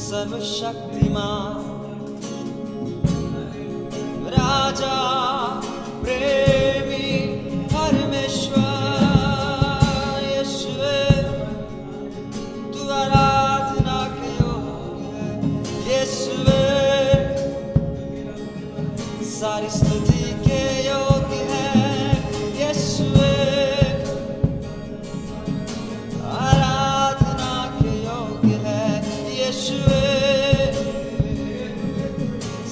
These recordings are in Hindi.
सर्वशक्तिमान राजा प्रेमी परमेश्वर यीशुवे तू आराधना के योग्य है यीशुवे सारी स्तुति के योग्य है यीशुवे आराधना के योग्य है यीशुवे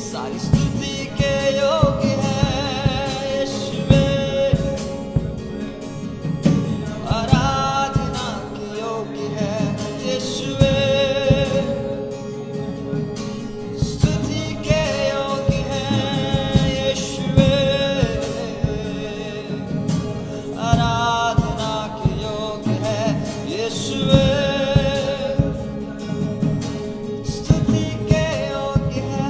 सारी स्तुति के योग्य है यीशुवे आराधना के योग्य है यीशुवे स्तुति के योग्य है यीशुवे आराधना के योग्य है यीशुवे स्तुति के योग्य है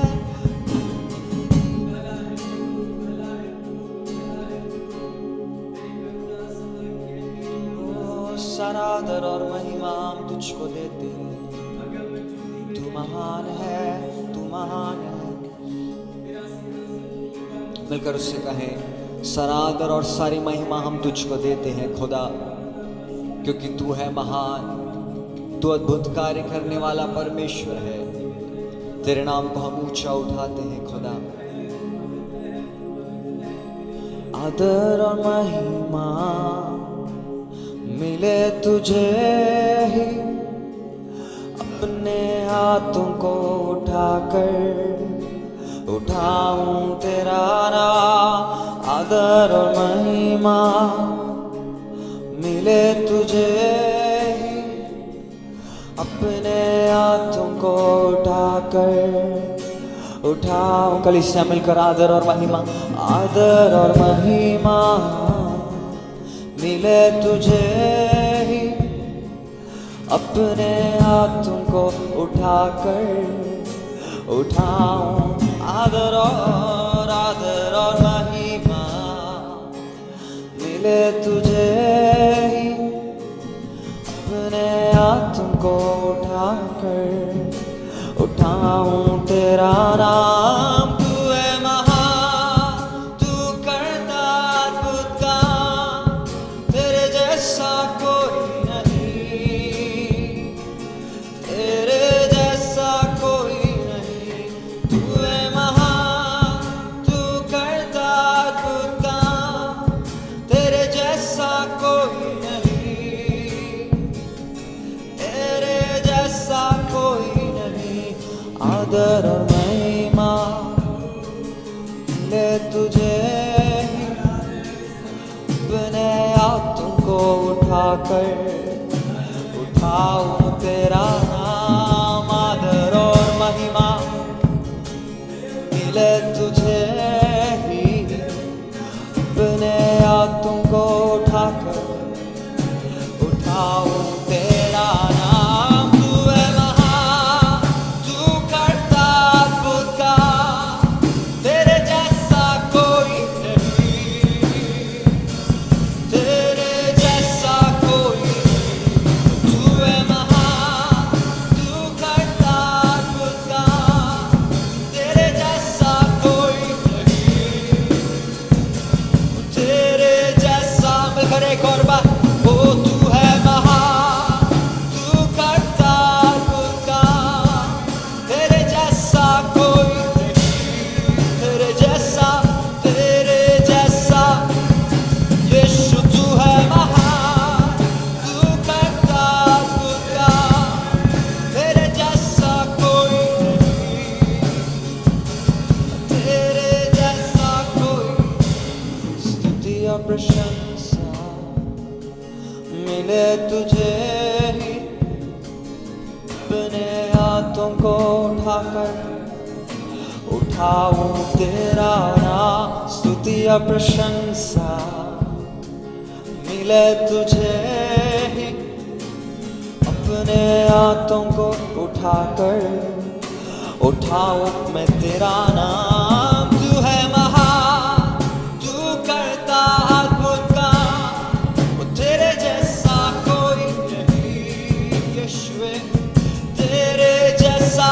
सारा आदर और महिमा हम तुझको देते हैं तू महान है तू महान है मिलकर उससे कहें सारा आदर और सारी महिमा हम तुझको देते हैं खुदा क्योंकि तू है महान तू अद्भुत कार्य करने वाला परमेश्वर है तेरे नाम को हम ऊंचा उठाते हैं खुदा आदर और महिमा मिले तुझे ही अपने हाथों को उठाकर उठाऊं तेरा नाम आदर और महिमा मिले तुझे ही अपने हाथों को उठाकर उठाऊं कलीसिया मिलकर आदर और महिमा मिले तुझे ही अपने हाथों को उठाकर उठाऊं आदर और महिमा मिले तुझे ही अपने हाथों को उठाकर उठाऊं तेरा नाम तू है महान तू करता अद्भुत काम तेरे जैसा कोई नहीं तेरे जैसा कोई नहीं तू है महान तू करता अद्भुत काम तेरे जैसा कोई नहीं तेरे जैसा कोई नहीं आदर और महिमा मिले तुझे ही अपने हाथों को उठाकर उठाऊं तेरा नाम आदर और महिमा मिले तुझे ही अपने हाथों को उठाकर उठाऊं तेरा नाम तू है महान तू करता अद्भुत काम तेरे जैसा कोई नहीं तेरे जैसा कोई नहीं तू है महान तू करता अद्भुत काम तेरे जैसा कोई नहीं तेरे जैसा मिलकर एक और बार ओ तू है महान तू करता अद्भुत काम तेरे जैसा कोई नहीं तेरे जैसा यीशु तू है महान तू करता अद्भुत काम तेरे जैसा कोई नहीं तेरे जैसा कोई स्तुति और प्रशंसा मिले तुझे ही अपने हाथों को उठाकर उठाऊं तेरा नाम स्तुति और प्रशंसा मिले तुझे ही अपने हाथों को उठाकर उठाऊं मैं तेरा नाम तू है महान तू करता अद्भुत काम वो तेरे जैसा कोई नहीं यीशुवे तेरे जैसा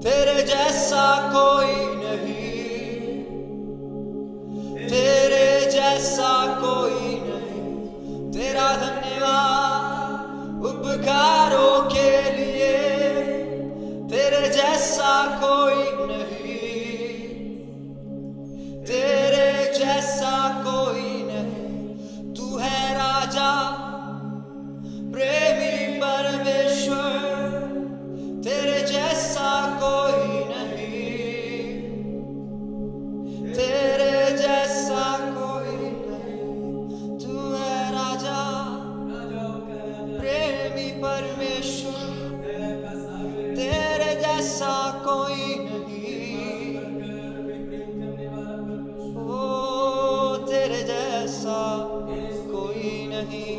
तेरे जैसा कोई नहीं, तेरे जैसा कोई नहीं। तेरा धन्यवाद उपकारों के लिए, तेरे जैसा कोई नहीं, तेरे जैसा कोई नहीं। तू है राजा प्रेमी परमेश्वर, तेरे जैसा कोई नहीं, तेरे जैसा कोई नहीं। तू है राजा प्रेमी परमेश्वर, तेरे जैसा कोई नहीं, ओ तेरे जैसा कोई नहीं।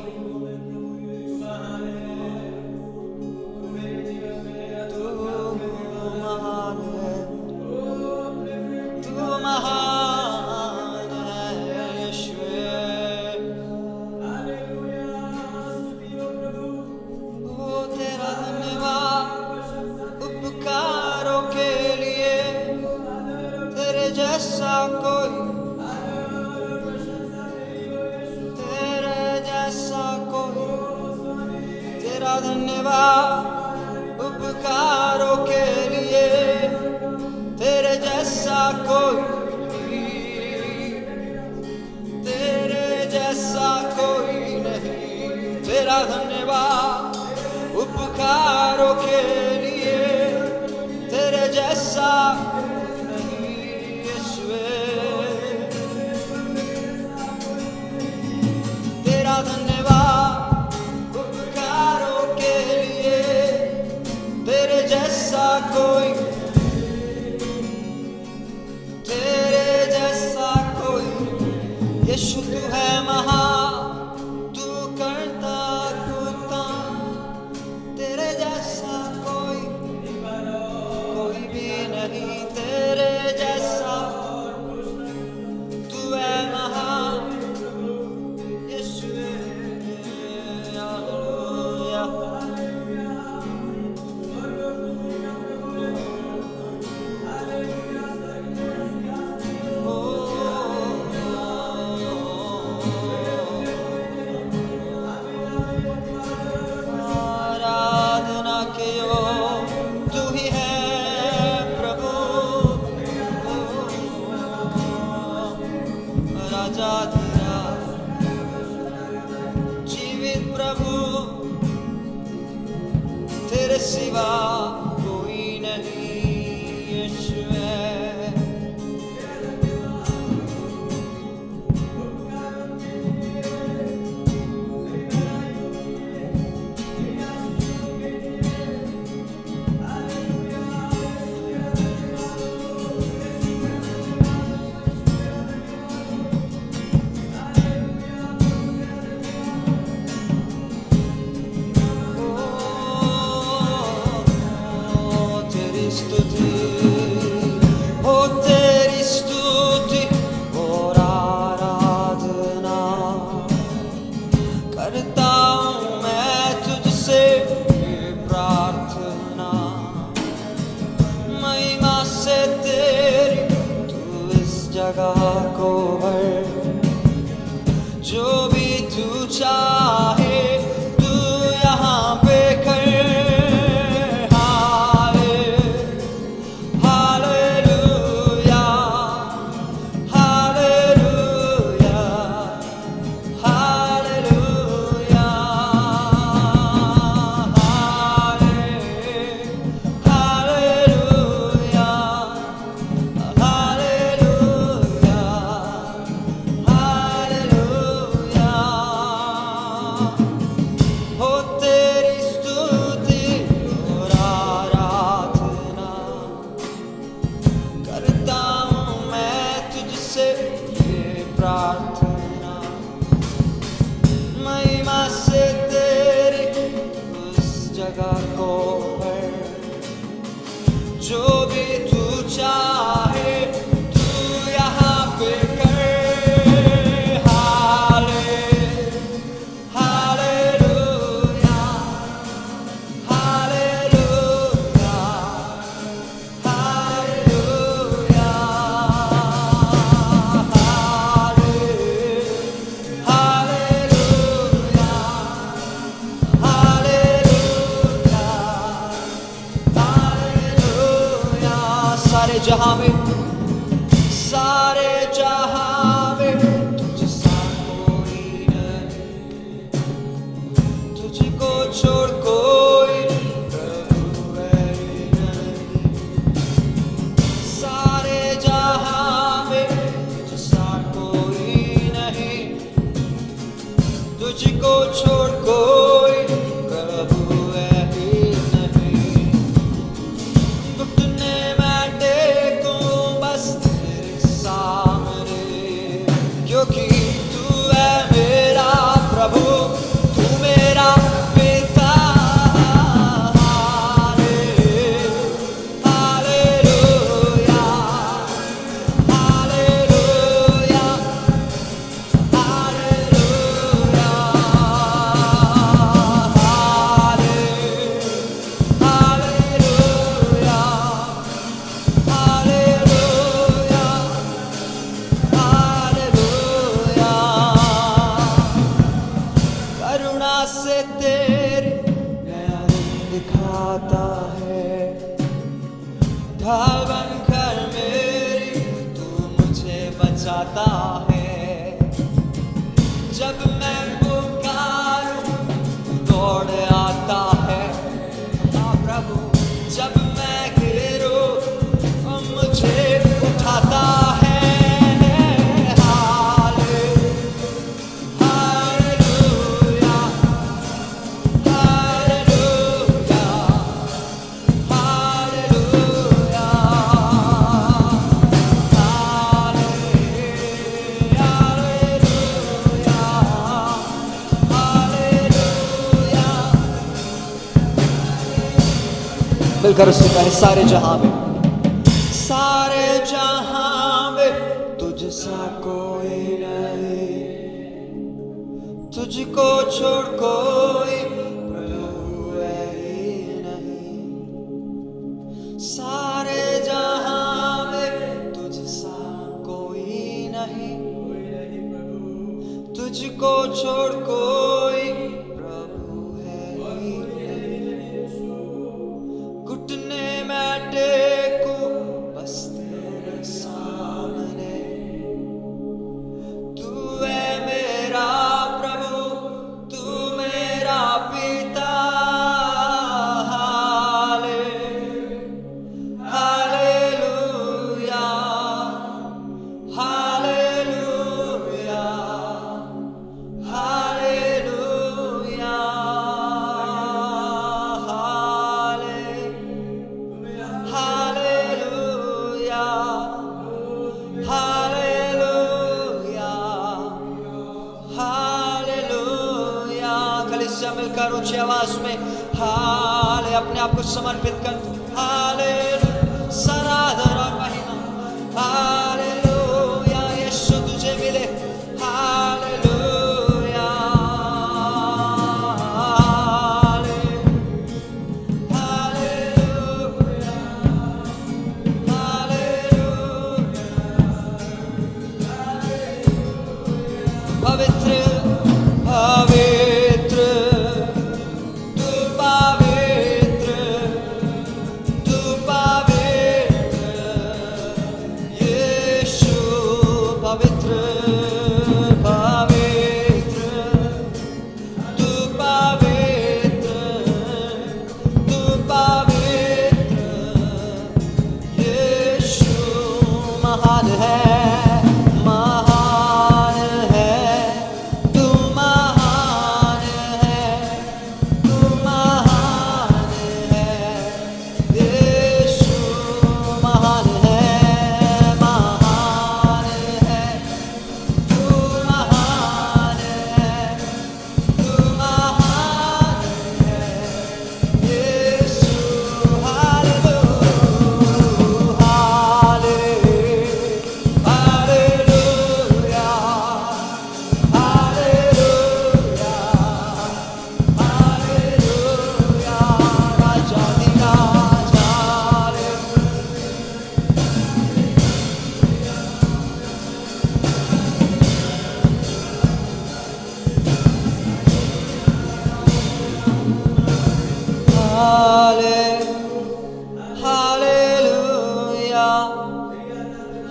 जैसा कोई, तेरे जैसा कोई। तेरा धन्यवाद उपकारों के लिए, तेरे जैसा कोई, तेरे जैसा कोई नहीं। तेरा धन्यवाद उपकारों के लिए, तेरे जैसा धन्यवाद उपकारों के लिए, तेरे जैसा कोई, तेरे जैसा कोई। यीशु तू है महान, तू करता खुदा, तेरे जैसा कोई भी नहीं, तेरे जैसा। तू है महान जीवित प्रभु, तेरे सिवा कोई नहीं। यीशु जगह को भर, जो भी तू चाहे तू यहाँ पे कर। Hallelujah, hallelujah, hallelujah, hallelujah, hallelujah. सारे जहां में, सारे जहां में तुझसा कोई नहीं, तुझको छोड़ कोई प्रभु है नहीं। सारे जहां में तुझसा कोई नहीं, तुझको छोड़ कोई प्रभु है ही नहीं। घुटने मैं टेकूं बस तेरे सामने, क्योंकि तू है मेरा प्रभु, तू मेरा पिता। Hallelujah, hallelujah, hallelujah, hallelujah, hallelujah, hallelujah. करुणा से तेरी नया रंग दिखाता है, ढाल बनकर मेरी तू मुझे बचाता है। जब मैं पुकारूं तू दौड़ आता है, हाँ प्रभु। जब मैं गिरूं तो मुझे उठाता है। Hallelujah, hallelujah, hallelujah, hallelujah. मिलकर उससे कहे, सारे जहां में, सारे जहां में तुझसा कोई नहीं, तुझको छोड़ कोई प्रभु है ही नहीं। सारे जहां में तुझसा कोई नहीं, तुझको छोड़ कोई प्रभु है ही नहीं। घुटने मैं टेकूं बस तेरे सामने, तू है मेरा प्रभु, तू मेरा पिता। Hallelujah, hallelujah, hallelujah, hallelujah, hallelujah, hallelujah. कलीसिया मिलकर ऊंची आवाज में हाले अपने आप को समर्पित कर। हालेलुया, सारा आदर और महिमा। हालेलुया, यीशु तुझे मिले। Hallelujah, hallelujah, hallelujah. पवित्र पवित्र तू पवित्र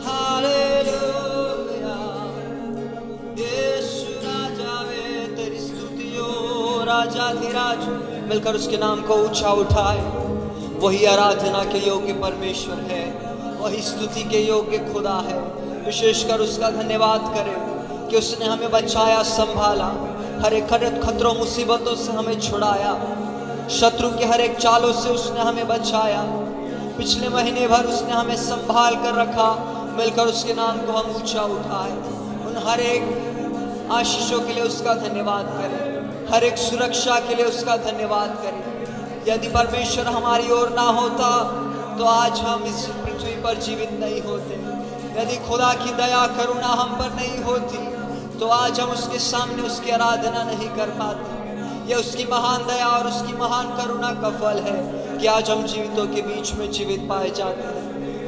हालेलुया। यीशु राजा वे तेरी स्तुति हो, राजाधिराज। मिलकर उसके नाम को ऊंचा उठाए। वही आराधना के योग्य परमेश्वर है, वही स्तुति के योग्य खुदा है। विशेषकर उसका धन्यवाद करें कि उसने हमें बचाया, संभाला, हर एक खतरों मुसीबतों से हमें छुड़ाया, शत्रु के हर एक चालों से उसने हमें बचाया। पिछले महीने भर उसने हमें संभाल कर रखा। मिलकर उसके नाम को हम ऊंचा उठाए। उन हर एक आशीषों के लिए उसका धन्यवाद करें, हर एक सुरक्षा के लिए उसका धन्यवाद करें। यदि परमेश्वर हमारी ओर ना होता तो आज हम इस पृथ्वी पर जीवित नहीं होते। यदि खुदा की दया करुणा हम पर नहीं होती तो आज हम उसके सामने उसकी आराधना नहीं कर पाते। यह उसकी महान दया और उसकी महान करुणा का फल है कि आज हम जीवितों के बीच में जीवित पाए जाते हैं।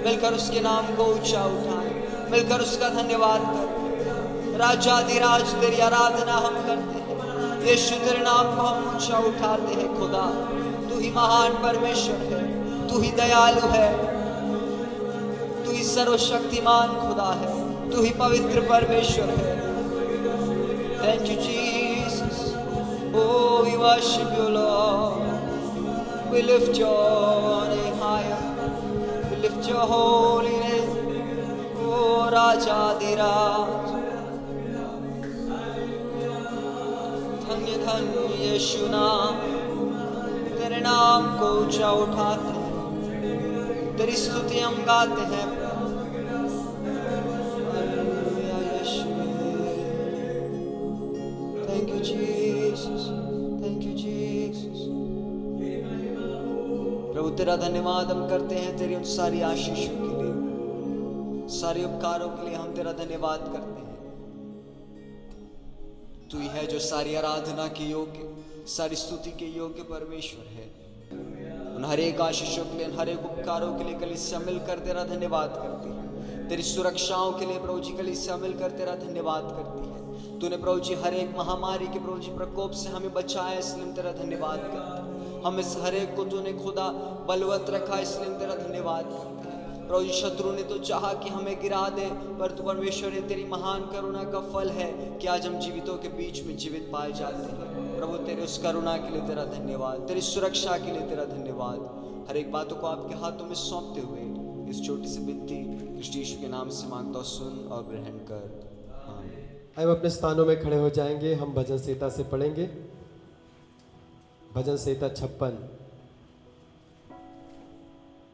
मिलकर उसके नाम को ऊंचा उठाएं, मिलकर उसका धन्यवाद करें। राजाधिराज तेरी आराधना हम करते हैं। यीशु तेरे नाम को हम ऊंचा उठाते हैं। खुदा तू ही महान परमेश्वर है, तू ही दयालु है, तू ही सर्वशक्तिमान खुदा है, तू ही पवित्र परमेश्वर है। Thank you Jesus. Oh, we worship you, Lord. We lift your name higher. We lift your holy name. Oh, राजाधिराज। धन्य धन्य यीशु नाम, तेरे नाम को ऊंचा उठाते हैं, तेरी स्तुति हम गाते हैं। हालेलुया यीशु। Thank you Jesus, thank you Jesus. प्रभु तेरा धन्यवाद हम करते हैं तेरी उन सारी आशीषों के लिए, सारे उपकारों के लिए हम तेरा धन्यवाद करते हैं। तू ही है जो सारी आराधना के योग्य, सारी स्तुति के योग्य परमेश्वर है। उन हर एक आशीषों के लिए, हर एक उपकारों के लिए कलीसिया मिलकर तेरा धन्यवाद करती है। तेरी सुरक्षाओं के लिए प्रभु जी कलीसिया मिलकर तेरा धन्यवाद करती है। तूने प्रभु जी हर एक महामारी के प्रभु जी प्रकोप से हमें बचाया, इसलिए हम तेरा धन्यवाद करते हैं। हम इस हर एक को तूने खुदा बलवंत रखा, इसलिए हम तेरा धन्यवाद करते हैं। प्रभु जी शत्रु ने तो चाहा कि हमें गिरा दे, पर तू परमेश्वर ये तेरी महान करुणा का फल है कि आज हम जीवितों के बीच में जीवित पाए जाते हैं। प्रभु तेरे उस करुणा के लिए तेरा धन्यवाद, तेरी सुरक्षा के लिए तेरा धन्यवाद। हर एक बातों को आपके हाथों में सौंपते हुए इस छोटी सी विनती कृष्ण यीशु के नाम से मांगता हूं, सुन और ग्रहण कर। हम अपने स्थानों में खड़े हो जाएंगे। हम भजन संहिता से पढ़ेंगे। भजन संहिता 56,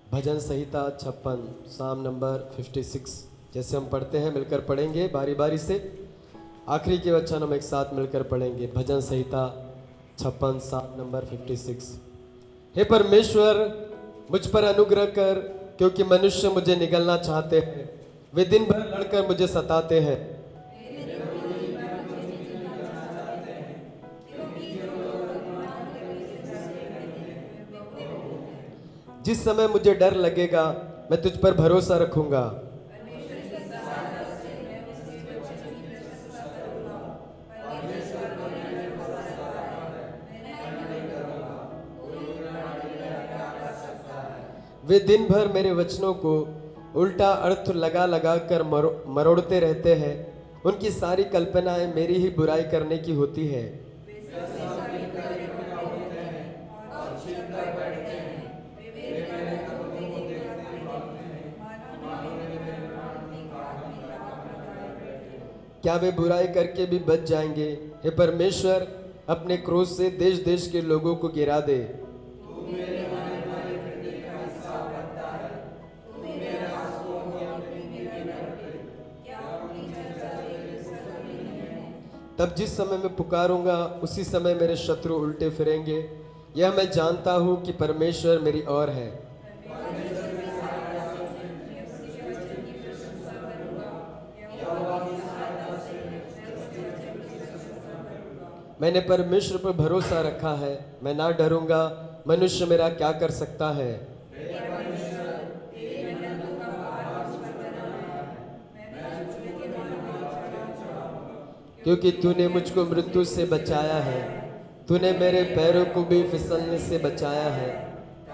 भजन संहिता 56, साम नंबर 56। जैसे हम पढ़ते हैं मिलकर पढ़ेंगे बारी बारी से। आखिरी के वचन हम एक साथ मिलकर पढ़ेंगे। भजन संहिता 56, साम नंबर 56। हे परमेश्वर, मुझ पर अनुग्रह कर, क्योंकि मनुष्य मुझे निगलना चाहते हैं। वे दिन भर लड़कर मुझे सताते हैं। जिस समय मुझे डर लगेगा मैं तुझ पर भरोसा रखूंगा। वे दिन भर मेरे वचनों को उल्टा अर्थ लगा लगा कर मरोड़ते रहते हैं। उनकी सारी कल्पनाएं मेरी ही बुराई करने की होती है। क्या वे बुराई करके भी बच जाएंगे? हे परमेश्वर, अपने क्रोध से देश देश के लोगों को गिरा दे। तब जिस समय मैं पुकारूंगा उसी समय मेरे शत्रु उल्टे फिरेंगे। यह मैं जानता हूं कि परमेश्वर मेरी ओर है। मैंने परमेश्वर पर भरोसा रखा है, मैं ना डरूंगा। मनुष्य मेरा क्या कर सकता है? क्योंकि तूने मुझको मृत्यु से बचाया है, तूने मेरे पैरों को भी फिसलने से बचाया है।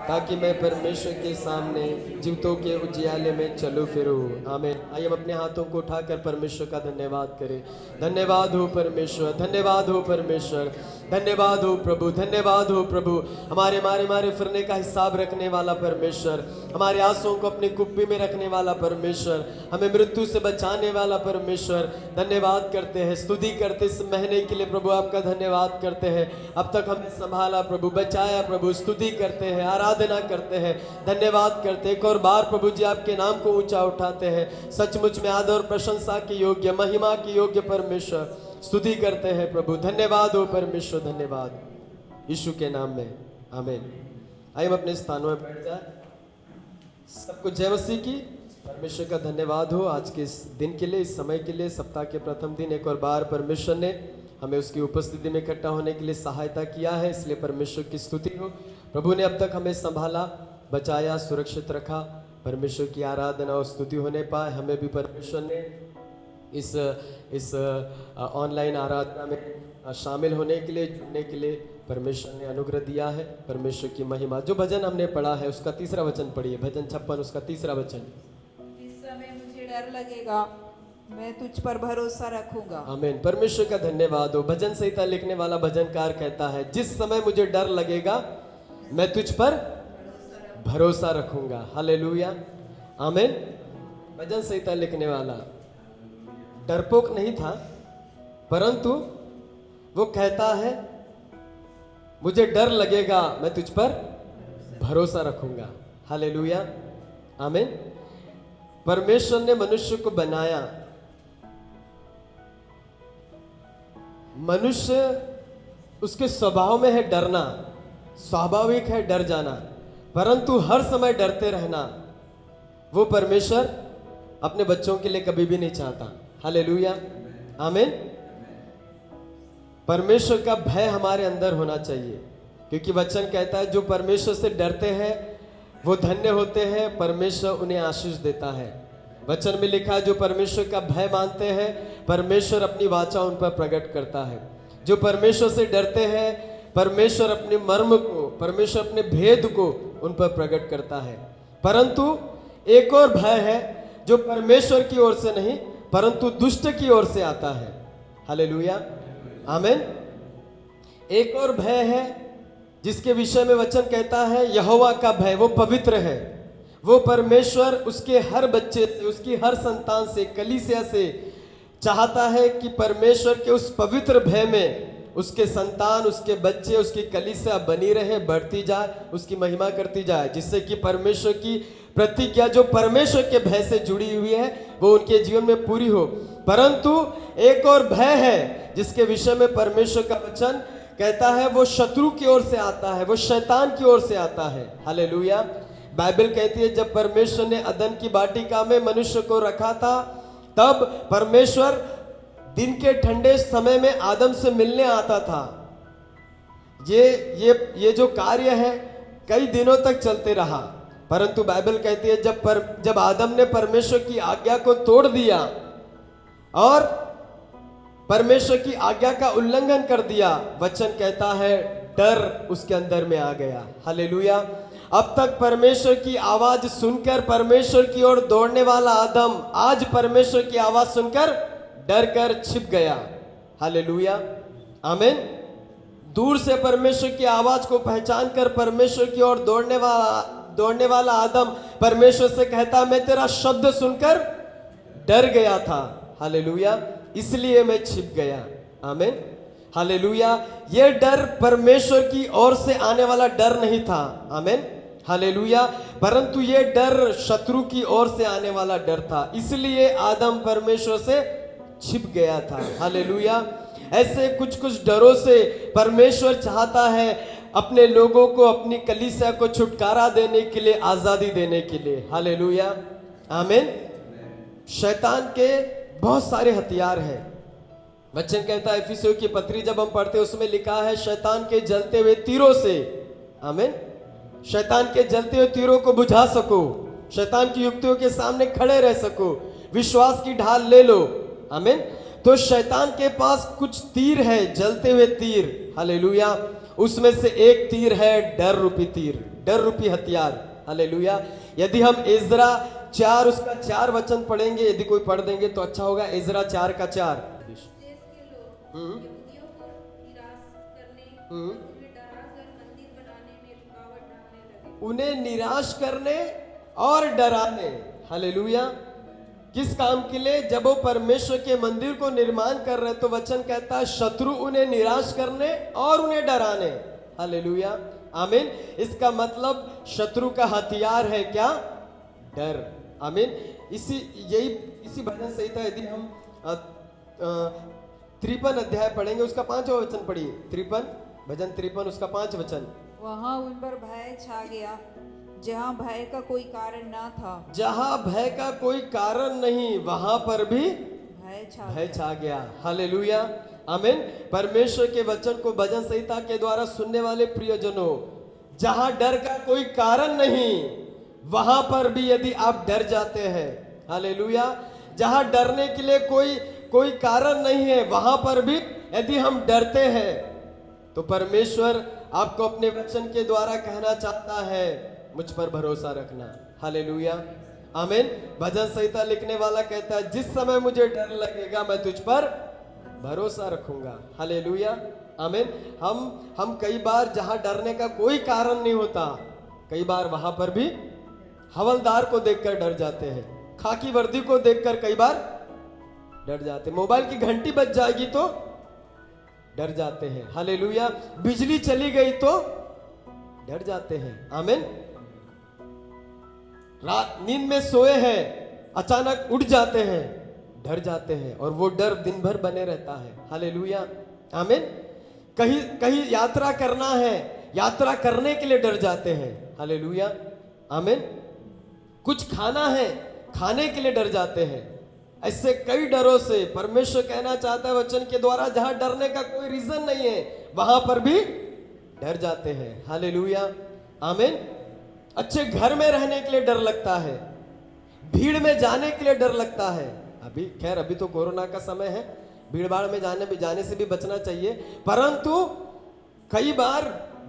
ताकि मैं परमेश्वर के सामने जीवतों के उजियाले में चलूं फिरूं। आमीन। आइए हम अपने हाथों को उठाकर परमेश्वर का धन्यवाद करें। धन्यवाद हो परमेश्वर, धन्यवाद हो परमेश्वर, धन्यवाद हो प्रभु, धन्यवाद हो प्रभु। हमारे मारे मारे फिरने का हिसाब रखने वाला परमेश्वर, हमारे आंसुओं को अपनी कुप्पी में रखने वाला परमेश्वर, हमें मृत्यु से बचाने वाला परमेश्वर, धन्यवाद करते हैं, स्तुति करते इस महीने के लिए प्रभु आपका धन्यवाद करते हैं। अब तक हमें संभाला प्रभु, बचाया प्रभु, स्तुति करते हैं, आराधना करते हैं, धन्यवाद करते हैं। एक और बार प्रभु जी आपके नाम को ऊंचा उठाते हैं। सचमुच में आदर और प्रशंसा के योग्य, महिमा के योग्य परमेश्वर, स्तुति करते हैं प्रभु। धन्यवाद हो परमेश्वर, धन्यवाद यीशु के नाम में, आमीन। आइए हम अपने स्थानों में बैठ जाए। सबको जय मसीह की। परमेश्वर का धन्यवाद हो आज के इस दिन के लिए, इस समय के लिए। सप्ताह के प्रथम दिन एक और बार परमेश्वर ने हमें उसकी उपस्थिति में इकट्ठा होने के लिए सहायता किया है, इसलिए परमेश्वर की स्तुति हो। प्रभु ने अब तक हमें संभाला, बचाया, सुरक्षित रखा। परमेश्वर की आराधना और स्तुति होने पाए। हमें भी परमेश्वर ने इस ऑनलाइन आराधना में शामिल होने के लिए, जुड़ने के लिए परमेश्वर ने अनुग्रह दिया है। परमेश्वर की महिमा। जो भजन हमने पढ़ा है उसका तीसरा वचन पढ़िए, भजन 56 उसका तीसरा वचन। इस समय मुझे डर लगेगा, मैं तुझ पर भरोसा रखूंगा। आमीन। परमेश्वर का धन्यवाद हो। भजन संहिता लिखने वाला भजनकार कहता है, जिस समय मुझे डर लगेगा मैं तुझ पर भरोसा रखूंगा। हालेलुया, आमीन। भजन संहिता लिखने वाला डरपोक नहीं था, परंतु वो कहता है मुझे डर लगेगा मैं तुझ पर भरोसा रखूंगा। हालेलुया, आमीन। परमेश्वर ने मनुष्य को बनाया। मनुष्य उसके स्वभाव में है डरना, स्वाभाविक है डर जाना, परंतु हर समय डरते रहना वो परमेश्वर अपने बच्चों के लिए कभी भी नहीं चाहता। हालेलुया, आमीन। परमेश्वर का भय हमारे अंदर होना चाहिए, क्योंकि वचन कहता है जो परमेश्वर से डरते हैं वो धन्य होते हैं, परमेश्वर उन्हें आशीष देता है। वचन में लिखा है जो परमेश्वर का भय मानते हैं परमेश्वर अपनी वाचा उन पर प्रकट करता है। जो परमेश्वर से डरते हैं परमेश्वर अपने मर्म को, परमेश्वर अपने भेद को उन पर प्रकट करता है। परंतु एक और भय है जो परमेश्वर की ओर से नहीं परंतु दुष्ट की ओर से आता है। हालेलुया, आमीन। एक और भय है जिसके विषय में वचन कहता है यहोवा का भय, वो पवित्र है। वो परमेश्वर उसके हर बच्चे से, उसकी हर संतान से, कलीसिया से चाहता है कि परमेश्वर के उस पवित्र भय में उसके संतान, उसके बच्चे, उसकी कलीसिया बनी रहे, बढ़ती जाए, उसकी महिमा करती जाए, जिससे कि परमेश्वर की प्रतिज्ञा जो परमेश्वर के भय से जुड़ी हुई है वो उनके जीवन में पूरी हो। परंतु एक और भय है जिसके विषय में परमेश्वर का वचन कहता है वो शत्रु की ओर से आता है, वो शैतान की ओर से आता है। हालेलुया। बाइबल कहती है जब परमेश्वर ने अदन की वाटिका में मनुष्य को रखा था तब परमेश्वर दिन के ठंडे समय में आदम से मिलने आता था। ये जो कार्य है कई दिनों तक चलते रहा, परंतु बाइबल कहती है जब आदम ने परमेश्वर की आज्ञा को तोड़ दिया और परमेश्वर की आज्ञा का उल्लंघन कर दिया, वचन कहता है डर उसके अंदर में आ गया। हालेलुया। अब तक परमेश्वर की आवाज सुनकर परमेश्वर की ओर दौड़ने वाला आदम आज परमेश्वर की आवाज सुनकर डर कर छिप गया। हालेलुया, आमीन। दूर से परमेश्वर की आवाज को पहचान कर परमेश्वर की ओर दौड़ने वाला आदम परमेश्वर से कहता मैं तेरा शब्द सुनकर डर गया था। हालेलुया, इसलिए मैं छिप गया। आमीन, हालेलुया। ये डर परमेश्वर की ओर से आने वाला डर नहीं था। आमीन, हालेलुया। परंतु ये डर शत्रु की ओर से आने वाला डर था, इसलिए आदम परमेश्वर से छिप गया था। हालेलुया। ऐसे कुछ डरों से परमेश्वर चाहता है अपने लोगों को, अपनी कलीसिया को छुटकारा देने के लिए, आजादी देने के लिए। हालेलुया, आमीन। शैतान के बहुत सारे हथियार हैं। वचन कहता है इफिसियों की पत्री जब हम पढ़ते हैं उसमें लिखा है शैतान के जलते हुए तीरों से, आमीन, शैतान के जलते हुए तीरों को बुझा सको, शैतान की युक्तियों के सामने खड़े रह सको, विश्वास की ढाल ले लो। आमीन। तो शैतान के पास कुछ तीर है, जलते हुए तीर। हालेलुया। उसमें से एक तीर है डर रूपी तीर, डर रूपी हथियार। हालेलुया। यदि हम इज़रा 4 उसका 4 वचन पढ़ेंगे, यदि कोई पढ़ देंगे तो अच्छा होगा। इज़रा 4 का 4। देश के लोग यहूदियों को निराश करने और उन्हें डराकर मंदिर बनाने में रुकावट डालने लगे। उन्हें निराश करने और डराने। हालेलुया। किस काम के लिए? जब वो परमेश्वर के मंदिर को निर्माण कर रहे तो वचन कहता है शत्रु उन्हें निराश करने और उन्हें डराने। हालेलुया, आमीन। इसका मतलब शत्रु का हथियार है क्या? डर। आमीन। इसी भजन संहिता यदि हम 53 अध्याय पढ़ेंगे, उसका 5वां वचन पढ़िए। 53 भजन 53 उसका 5 वचन। वहां उन पर भय छा गया जहां भय का कोई कारण ना था। जहां भय का कोई कारण नहीं, वहां पर भी भय छा गया। हालेलुया, आमीन। परमेश्वर के वचन को भजन संहिता के द्वारा सुनने वाले प्रियजनों, जहां डर का कोई कारण नहीं, वहां पर भी यदि आप डर जाते हैं, हालेलुया, जहां डरने के लिए कोई कारण नहीं है, वहां पर भी यदि हम डरते हैं, तो परमेश्वर आपको अपने वचन के द्वारा कहना चाहता है मुझ पर भरोसा रखना। हालेलुया, आमीन। भजन संहिता लिखने वाला कहता है जिस समय मुझे डर लगेगा मैं तुझ पर भरोसा रखूंगा। हालेलुया, आमीन। हम कई बार जहां डरने का कोई कारण नहीं होता, कई बार वहां पर भी हवलदार को देखकर डर जाते हैं, खाकी वर्दी को देखकर कई बार डर जाते हैं, मोबाइल की घंटी बज जाएगी तो डर जाते हैं। हालेलुया, बिजली चली गई तो डर जाते हैं। आमीन। रात नींद में सोए हैं, अचानक उठ जाते हैं, डर जाते हैं, और वो डर दिन भर बने रहता है। हालेलुया, आमीन। कहीं यात्रा करना है, यात्रा करने के लिए डर जाते हैं। हालेलुया, आमीन। कुछ खाना है, खाने के लिए डर जाते हैं। ऐसे कई डरों से परमेश्वर कहना चाहता है वचन के द्वारा, जहां डरने का कोई रीजन नहीं है वहां पर भी डर जाते हैं। हालेलुया, आमीन। अच्छे घर में रहने के लिए डर लगता है, भीड़ में जाने के लिए डर लगता है। अभी तो कोरोना का समय है, भीड़ भाड़ में जाने से भी बचना चाहिए, परंतु कई बार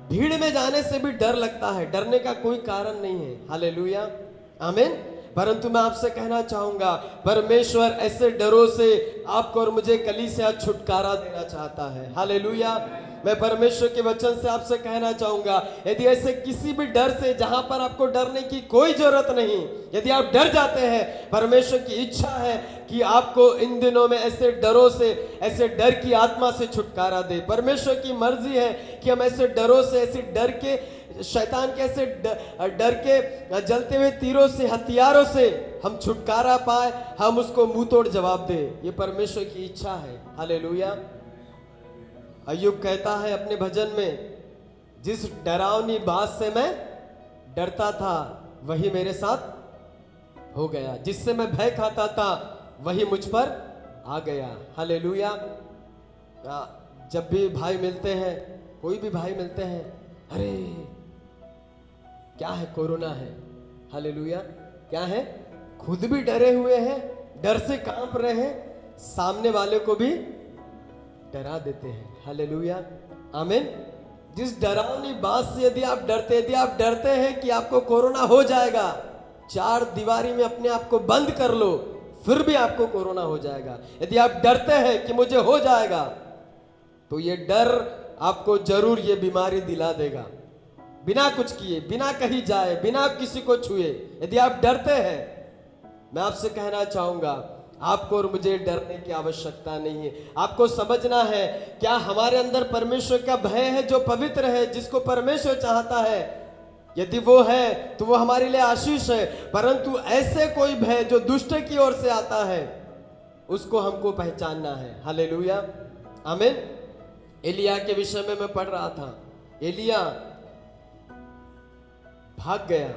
भीड़ में जाने से भी डर लगता है, डरने का कोई कारण नहीं है। हालेलुया, आमीन। परंतु मैं आपसे कहना चाहूंगा परमेश्वर ऐसे डरों से आपको और मुझे कलीसिया छुटकारा देना चाहता है। हालेलुया, मैं परमेश्वर के वचन से आपसे कहना चाहूंगा यदि ऐसे किसी भी डर से जहां पर आपको डरने की कोई जरूरत नहीं, यदि आप डर जाते हैं, परमेश्वर की इच्छा है कि आपको इन दिनों में ऐसे डरों से, ऐसे डर की आत्मा से छुटकारा दे। परमेश्वर की मर्जी है कि हम ऐसे डरों से, ऐसे डर के, शैतान के ऐसे डर के जलते हुए तीरों से, हथियारों से हम छुटकारा पाए, हम उसको मुंह तोड़ जवाब दे। ये परमेश्वर की इच्छा है। हालेलुया। अय्यूब कहता है अपने भजन में, जिस डरावनी बात से मैं डरता था वही मेरे साथ हो गया, जिससे मैं भय खाता था वही मुझ पर आ गया। हालेलुया। जब भी भाई मिलते हैं, कोई भी भाई मिलते हैं, अरे क्या है, कोरोना है। हालेलुया, क्या है, खुद भी डरे हुए हैं, डर से कांप रहे हैं, सामने वाले को भी डरा देते हैं। हालेलुया, आमीन। जिस डरावनी बात से यदि आप डरते हैं कि आपको कोरोना हो जाएगा, 4 दीवारी में अपने आप को बंद कर लो, फिर भी आपको कोरोना हो जाएगा। यदि आप डरते हैं कि मुझे हो जाएगा, तो ये डर आपको जरूर ये बीमारी दिला देगा, बिना कुछ किए, बिना कहीं जाए, बिना किसी को छुए। यदि आप डरते हैं, मैं आपसे कहना चाहूंगा आपको और मुझे डरने की आवश्यकता नहीं है। आपको समझना है क्या हमारे अंदर परमेश्वर का भय है जो पवित्र है, जिसको परमेश्वर चाहता है। यदि वो है तो वो हमारे लिए आशीष है, परंतु ऐसे कोई भय जो दुष्ट की ओर से आता है, उसको हमको पहचानना है। हालेलुया, आमीन। एलिया के विषय में मैं पढ़ रहा था। एलिया भाग गया,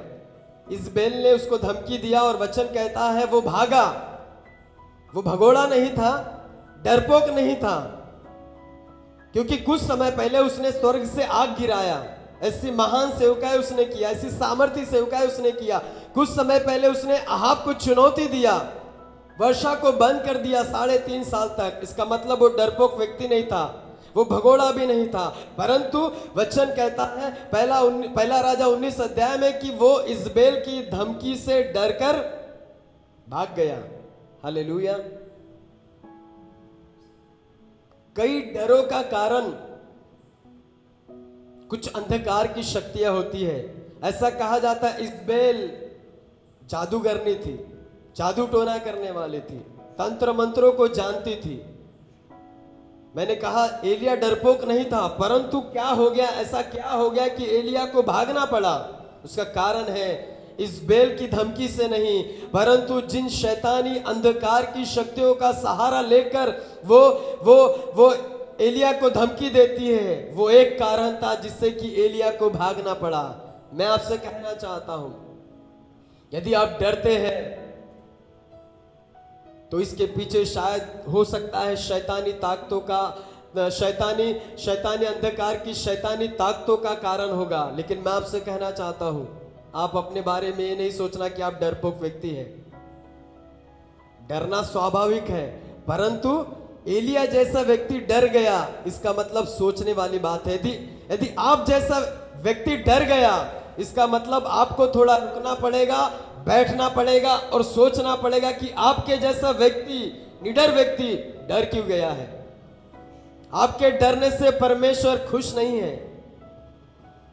इज़बेल ने उसको धमकी दिया और वचन कहता है वो भागा। वो भगोड़ा नहीं था, डरपोक नहीं था, क्योंकि कुछ समय पहले उसने स्वर्ग से आग गिराया। ऐसी महान सेवकाई उसने किया, ऐसी सामर्थ्य सेवकाई उसने किया। कुछ समय पहले उसने अहाब को चुनौती दिया, वर्षा को बंद कर दिया 3.5 साल तक। इसका मतलब वो डरपोक व्यक्ति नहीं था। वो भगोड़ा भी नहीं था, परंतु वचन कहता है पहला राजा 19 अध्याय में कि वो इजबेल की धमकी से डरकर भाग गया। हालेलुया। कई डरों का कारण कुछ अंधकार की शक्तियां होती है। ऐसा कहा जाता है इजबेल जादूगरनी थी, जादू टोना करने वाली थी, तंत्र मंत्रों को जानती थी। मैंने कहा एलिया डरपोक नहीं था, परंतु क्या हो गया, ऐसा क्या हो गया कि एलिया को भागना पड़ा। उसका कारण है इजबेल की धमकी से नहीं, परंतु जिन शैतानी अंधकार की शक्तियों का सहारा लेकर वो एलिया को धमकी देती है, वो एक कारण था जिससे कि एलिया को भागना पड़ा। मैं आपसे कहना चाहता हूं, यदि आप डरते हैं तो इसके पीछे शायद हो सकता है शैतानी ताकतों का शैतानी अंधकार की शैतानी ताकतों का कारण होगा। लेकिन मैं आपसे कहना चाहता हूं, आप अपने बारे में ये नहीं सोचना कि आप डरपोक व्यक्ति हैं। डरना स्वाभाविक है, परंतु एलिया जैसा व्यक्ति डर गया, इसका मतलब सोचने वाली बात है। यदि आप जैसा व्यक्ति डर गया, इसका मतलब आपको थोड़ा रुकना पड़ेगा, बैठना पड़ेगा और सोचना पड़ेगा कि आपके जैसा व्यक्ति, निडर व्यक्ति डर क्यों गया है। आपके डरने से परमेश्वर खुश नहीं है।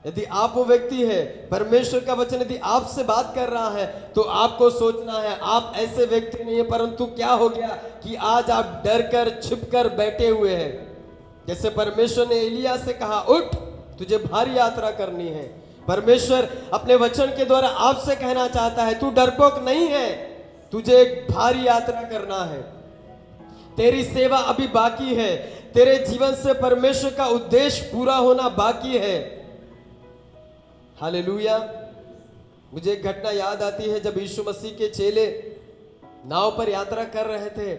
यदि आप वो व्यक्ति है, परमेश्वर का वचन यदि आपसे बात कर रहा है, तो आपको सोचना है आप ऐसे व्यक्ति नहीं है, परंतु क्या हो गया कि आज आप डर कर छिप कर बैठे हुए हैं। जैसे परमेश्वर ने एलिया से कहा, उठ, तुझे भारी यात्रा करनी है। परमेश्वर अपने वचन के द्वारा आपसे कहना चाहता है, तू डरपोक नहीं है, तुझे एक भारी यात्रा करना है। तेरी सेवा अभी बाकी है, तेरे जीवन से परमेश्वर का उद्देश्य पूरा होना बाकी है। हालेलुया। मुझे एक घटना याद आती है, जब यीशु मसीह के चेले नाव पर यात्रा कर रहे थे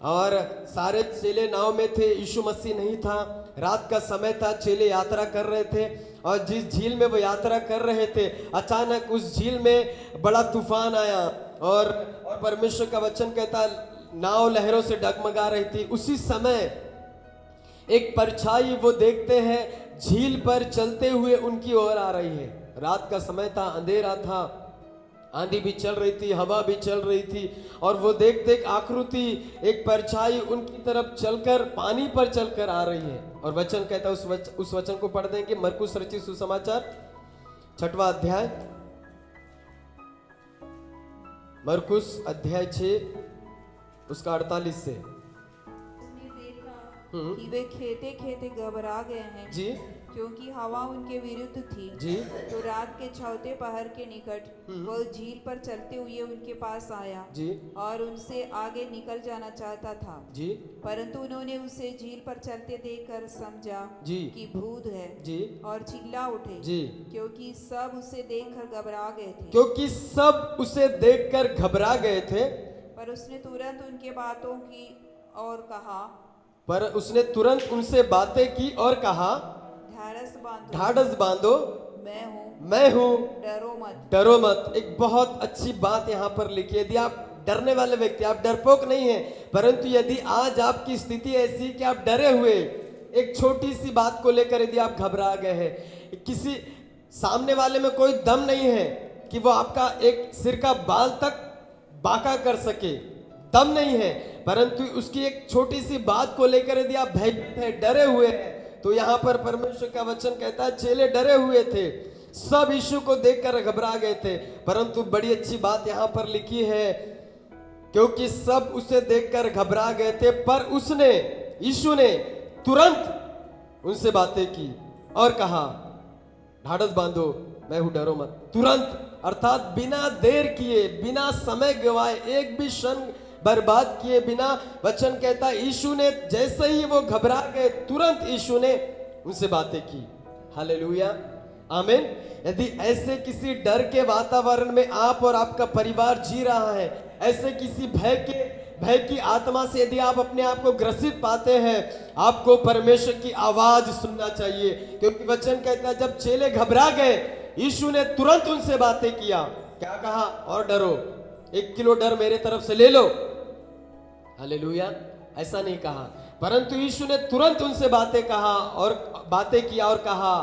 और सारे चेले नाव में थे, यीशु मसीह नहीं था। रात का समय था, चेले यात्रा कर रहे थे और जिस झील में वो यात्रा कर रहे थे, अचानक उस झील में बड़ा तूफान आया और परमेश्वर का वचन कहता नाव लहरों से डगमगा रही थी। उसी समय एक परछाई वो देखते हैं झील पर चलते हुए उनकी ओर आ रही है। रात का समय था, अंधेरा था, आंधी भी चल रही थी, हवा भी चल रही थी और वो देखते एक आकृति, एक परछाई उनकी तरफ चलकर पानी पर चलकर आ रही है। और वचन कहता है, उस वचन को पढ़ देंगे, मरकुस रचित सुसमाचार 6वां अध्याय, मरकुस अध्याय 6 उसका 48 से। उसने देखा कि वे खेते खेते घबरा गए हैं जी, क्योंकि हवा उनके विरुद्ध थी। जी, तो रात के चौथे पहर के निकट वह झील पर चलते हुए उनके पास आया जी, और उनसे आगे निकल जाना चाहता था, जी, परंतु उन्होंने उसे झील पर चलते देखकर समझा जी, कि भूत है जी, और चिल्ला उठे, जी, क्योंकि सब उसे देखकर घबरा गए थे। क्योंकि सब उसे देखकर घबरा गए थे। पर उसने तुरंत उनके बातों की और कहा, पर उसने तुरंत उनसे बातें की और कहा, ढाढ़स बांधो, मैं हूँ, डरो मत। एक बहुत अच्छी बात यहाँ पर लिखी है। यदि आप डरने वाले व्यक्ति, आप डरपोक नहीं है, परंतु यदि आज आपकी स्थिति ऐसी कि आप डरे हुए, एक छोटी सी बात को लेकर यदि आप घबरा गए हैं, किसी सामने वाले में कोई दम नहीं है कि वो आपका एक सिर का बाल तक बांका कर सके, दम नहीं है, परंतु उसकी एक छोटी सी बात को लेकर यदि आप भयभीत हैं, डरे हुए हैं, तो यहाँ पर परमेश्वर का वचन कहता है चेले डरे हुए थे, सब यीशु को देखकर घबरा गए थे, परंतु बड़ी अच्छी बात यहाँ पर लिखी है, क्योंकि सब उसे देखकर घबरा गए थे, पर यीशु ने तुरंत उनसे बातें की और कहा, ढाढ़स बांधो, मैं हूं, डरो मत। तुरंत, अर्थात बिना देर किए, बिना समय गवाए, एक भी क्षण बर्बाद किए बिना, वचन कहता है यीशु ने जैसे ही वो घबरा गए, तुरंत यीशु ने उनसे बातें की। हालेलुया, आमीन। यदि ऐसे किसी डर के वातावरण में आप और आपका परिवार जी रहा है, ऐसे किसी भय की आत्मा से यदि आप अपने आप को ग्रसित पाते हैं, आपको परमेश्वर की आवाज सुनना चाहिए, क्योंकि वचन कहता है जब चेले घबरा गए, यीशु ने तुरंत उनसे बातें किया। क्या कहा? और डरो, 1 किलो डर मेरे तरफ से ले लो। हालेलुया, ऐसा नहीं कहा, परंतु यीशु ने तुरंत उनसे बातें किया और कहा,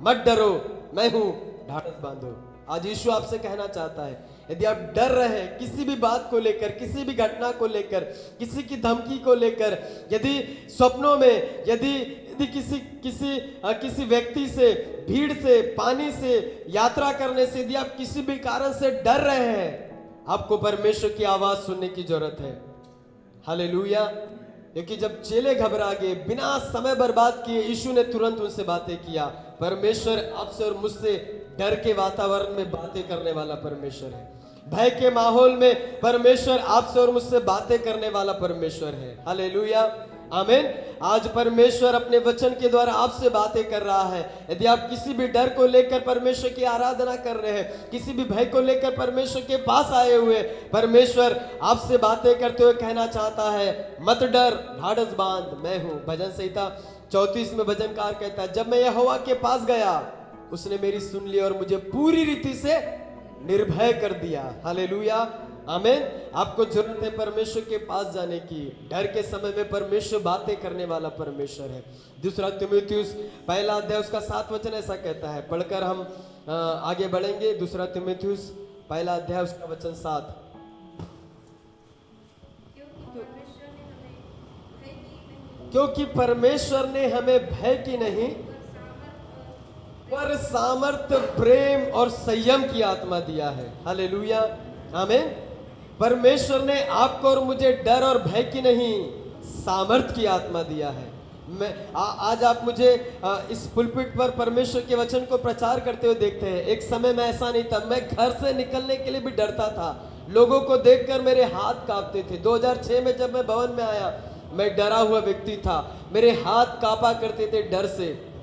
मत डरो, मैं हूं, ढाढ़स बांधो। आज यीशु आपसे कहना चाहता है, यदि आप डर रहे हैं किसी भी बात को लेकर, किसी भी घटना को लेकर, किसी की धमकी को लेकर, यदि स्वप्नों में, यदि किसी व्यक्ति से, भीड़ से, पानी से, यात्रा करने से, यदि आप किसी भी कारण से डर रहे हैं, आपको परमेश्वर की आवाज सुनने की जरूरत है। हालेलुया। क्योंकि जब चेले घबरा गए, बिना समय बर्बाद किए यीशु ने तुरंत उनसे बातें किया। परमेश्वर आपसे और मुझसे डर के वातावरण में बातें करने वाला परमेश्वर है। भय के माहौल में परमेश्वर आपसे और मुझसे बातें करने वाला परमेश्वर है। हालेलुया, आमीन। आज परमेश्वर अपने वचन के द्वारा आपसे बातें कर रहा है। यदि आप किसी भी डर को लेकर परमेश्वर की आराधना कर रहे हैं, किसी भी भय को लेकर परमेश्वर के पास आए हुए, परमेश्वर आपसे बातें करते हुए कहना चाहता है, मत डर, ढाढ़स बांध, मैं हूं। भजन संहिता 34 में भजनकार कहता है, जब मैं यहोवा के पास गया, उसने मेरी सुन ली और मुझे पूरी रीति से निर्भय कर दिया। हालेलुया, आमीन। आपको जरूरत है परमेश्वर के पास जाने की। डर के समय में परमेश्वर बातें करने वाला परमेश्वर है। दूसरा तीमुथियुस 1 अध्याय उसका 7 वचन ऐसा कहता है, पढ़कर हम आगे बढ़ेंगे। दूसरा तीमुथियुस 1 अध्याय उसका वचन 7। क्योंकि परमेश्वर ने हमें भय की नहीं पर सामर्थ्य, प्रेम और संयम की आत्मा दिया है। हालेलुया, आमीन। परमेश्वर ने आपको और मुझे डर और भय की नहीं, सामर्थ्य की आत्मा दिया है। आज आप मुझे इस पुलपिट पर परमेश्वर के वचन को प्रचार करते हुए देखते हैं। एक समय में ऐसा नहीं था, मैं घर से निकलने के लिए भी डरता था। लोगों को देखकर मेरे हाथ कांपते थे। 2006 में जब मैं भवन में आया, मैं डरा हुआ व्यक्ति था, मेरे हाथ कांपा करते थे डर से।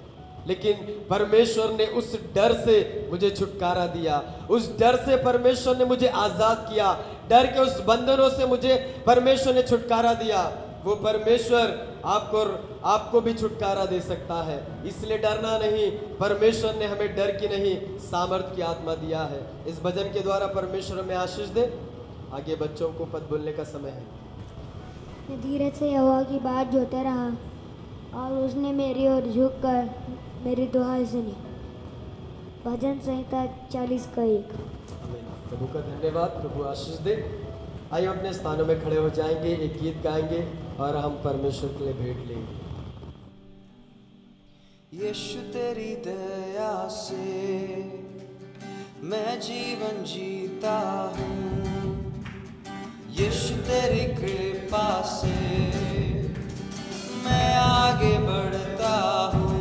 लेकिन परमेश्वर ने उस डर से मुझे छुटकारा दिया। उस डर से परमेश्वर ने मुझे आजाद किया। डर के उस बंधनों से मुझे परमेश्वर ने छुटकारा दिया। वो परमेश्वर आपको भी छुटकारा दे सकता है। इसलिए डरना नहीं। परमेश्वर ने हमें डर की नहीं, सामर्थ्य की आत्मा दिया है। इस भजन के द्वारा परमेश्वर में आशीष दे। आगे बच्चों को पद बोलने का समय है। मैं धीरज से यहोवा की बात जोता रहा और उसने मेरी ओर झुककर मेरी दुआ सुनी। भजन संहिता 40 का 1। प्रभु का धन्यवाद, प्रभु आशीष दे। आइए अपने स्थानों में खड़े हो जाएंगे, एक गीत गाएंगे और हम परमेश्वर के लिए भेंट लेंगे। यीशु तेरी दया से मैं जीवन जीता हूँ, यीशु तेरी कृपा से मैं आगे बढ़ता हूँ।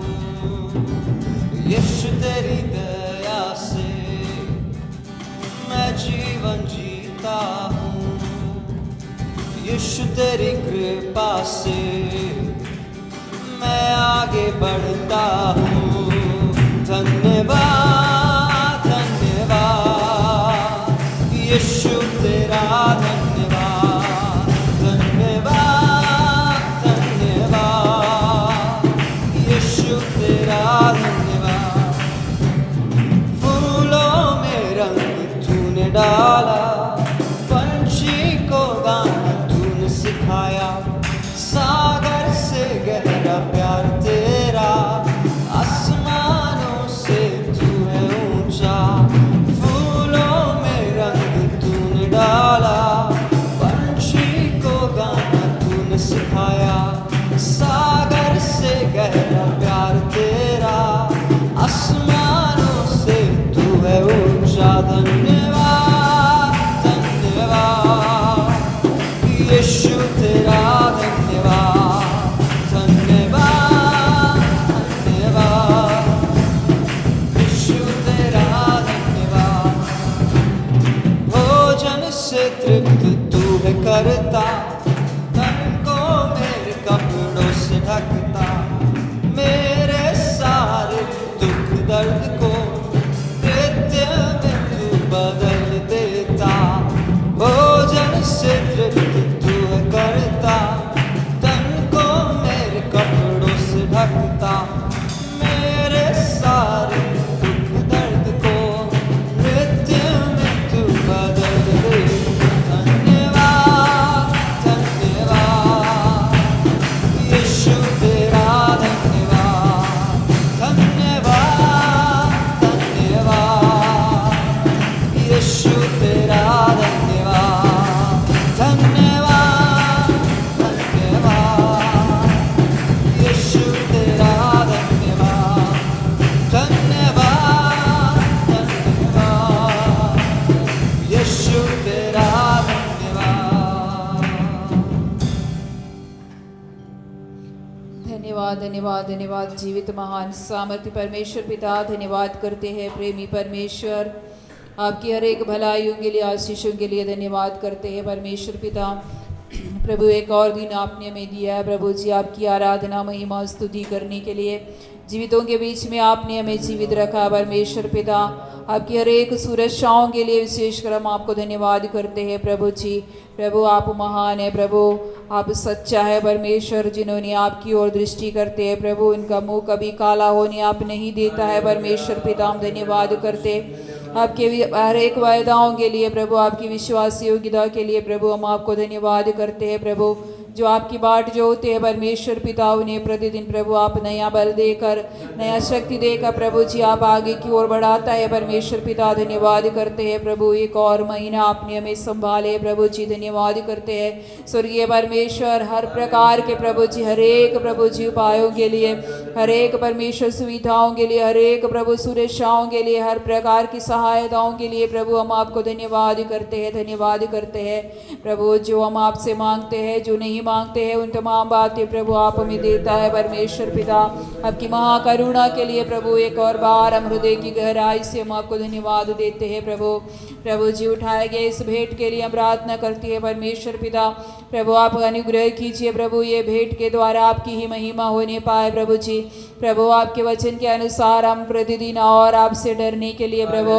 यीशु तेरी दया से मैं जीवन जीता हूँ, यीशु तेरी कृपा से मैं आगे बढ़ता हूँ। धन्यवाद धन्यवाद यीशु तेरा धन्यवाद, धन्यवाद धन्यवाद यीशु तेरा धन्यवाद। फूलों में रंग तूने डाला, पंछी को गाना तूने सिखाया, सागर से गहरा प्यार तेरा, आसमानों से तू धन्यवाद धन्यवाद धन्यवाद। जीवित महान सामर्थ्य परमेश्वर पिता धन्यवाद करते हैं। प्रेमी परमेश्वर आपकी हर एक भलाइयों के लिए आशीषों के लिए धन्यवाद करते हैं परमेश्वर पिता। प्रभु एक और दिन आपने हमें दिया है प्रभु जी, आपकी आराधना महिमा स्तुति करने के लिए। जीवितों के बीच में आपने हमें जीवित रखा परमेश्वर पिता। आपकी हर एक सुरक्षाओं के लिए विशेषकर हम आपको धन्यवाद करते हैं प्रभु जी। प्रभु आप महान है प्रभु, आप सच्चा है परमेश्वर। जिन्होंने आपकी ओर दृष्टि करते हैं प्रभु, उनका मुंह कभी काला होने आप नहीं देता है परमेश्वर पिता। हम धन्यवाद करते आपके हर एक वायदाओं के लिए प्रभु, आपकी विश्वास योग्यता के लिए प्रभु हम आपको धन्यवाद करते हैं प्रभु। जो आपकी बाट जो होते हैं परमेश्वर पिता, उन्हें प्रतिदिन प्रभु आप नया बल देकर नया शक्ति देकर प्रभु जी आप आगे की ओर बढ़ाता है परमेश्वर पिता। धन्यवाद करते हैं प्रभु, एक और महीना आपने हमें संभाले प्रभु जी, धन्यवाद करते हैं स्वर्गीय परमेश्वर। हर प्रकार के प्रभु जी, हर एक प्रभु जी उपायों के लिए, हर एक परमेश्वर सुविधाओं के लिए, हर एक प्रभु सुरक्षाओं के लिए, हर प्रकार की सहायताओं के लिए प्रभु हम आपको धन्यवाद करते हैं, धन्यवाद करते हैं प्रभु। जो हम आपसे मांगते हैं, जो नहीं मांगते हैं, उन तमाम बातें प्रभु आप हमें देता है परमेश्वर पिता। आपकी महाकरुणा के लिए प्रभु एक और बार हम हृदय की गहराई से हम आपको धन्यवाद देते हैं प्रभु। प्रभु जी उठाए गए इस भेंट के लिए हम प्रार्थना करती है परमेश्वर पिता। प्रभु आप अनुग्रह कीजिए प्रभु, ये भेंट के द्वारा आपकी ही महिमा होने पाए प्रभु जी। प्रभु आपके वचन के अनुसार हम प्रतिदिन और आपसे डरने के लिए प्रभु,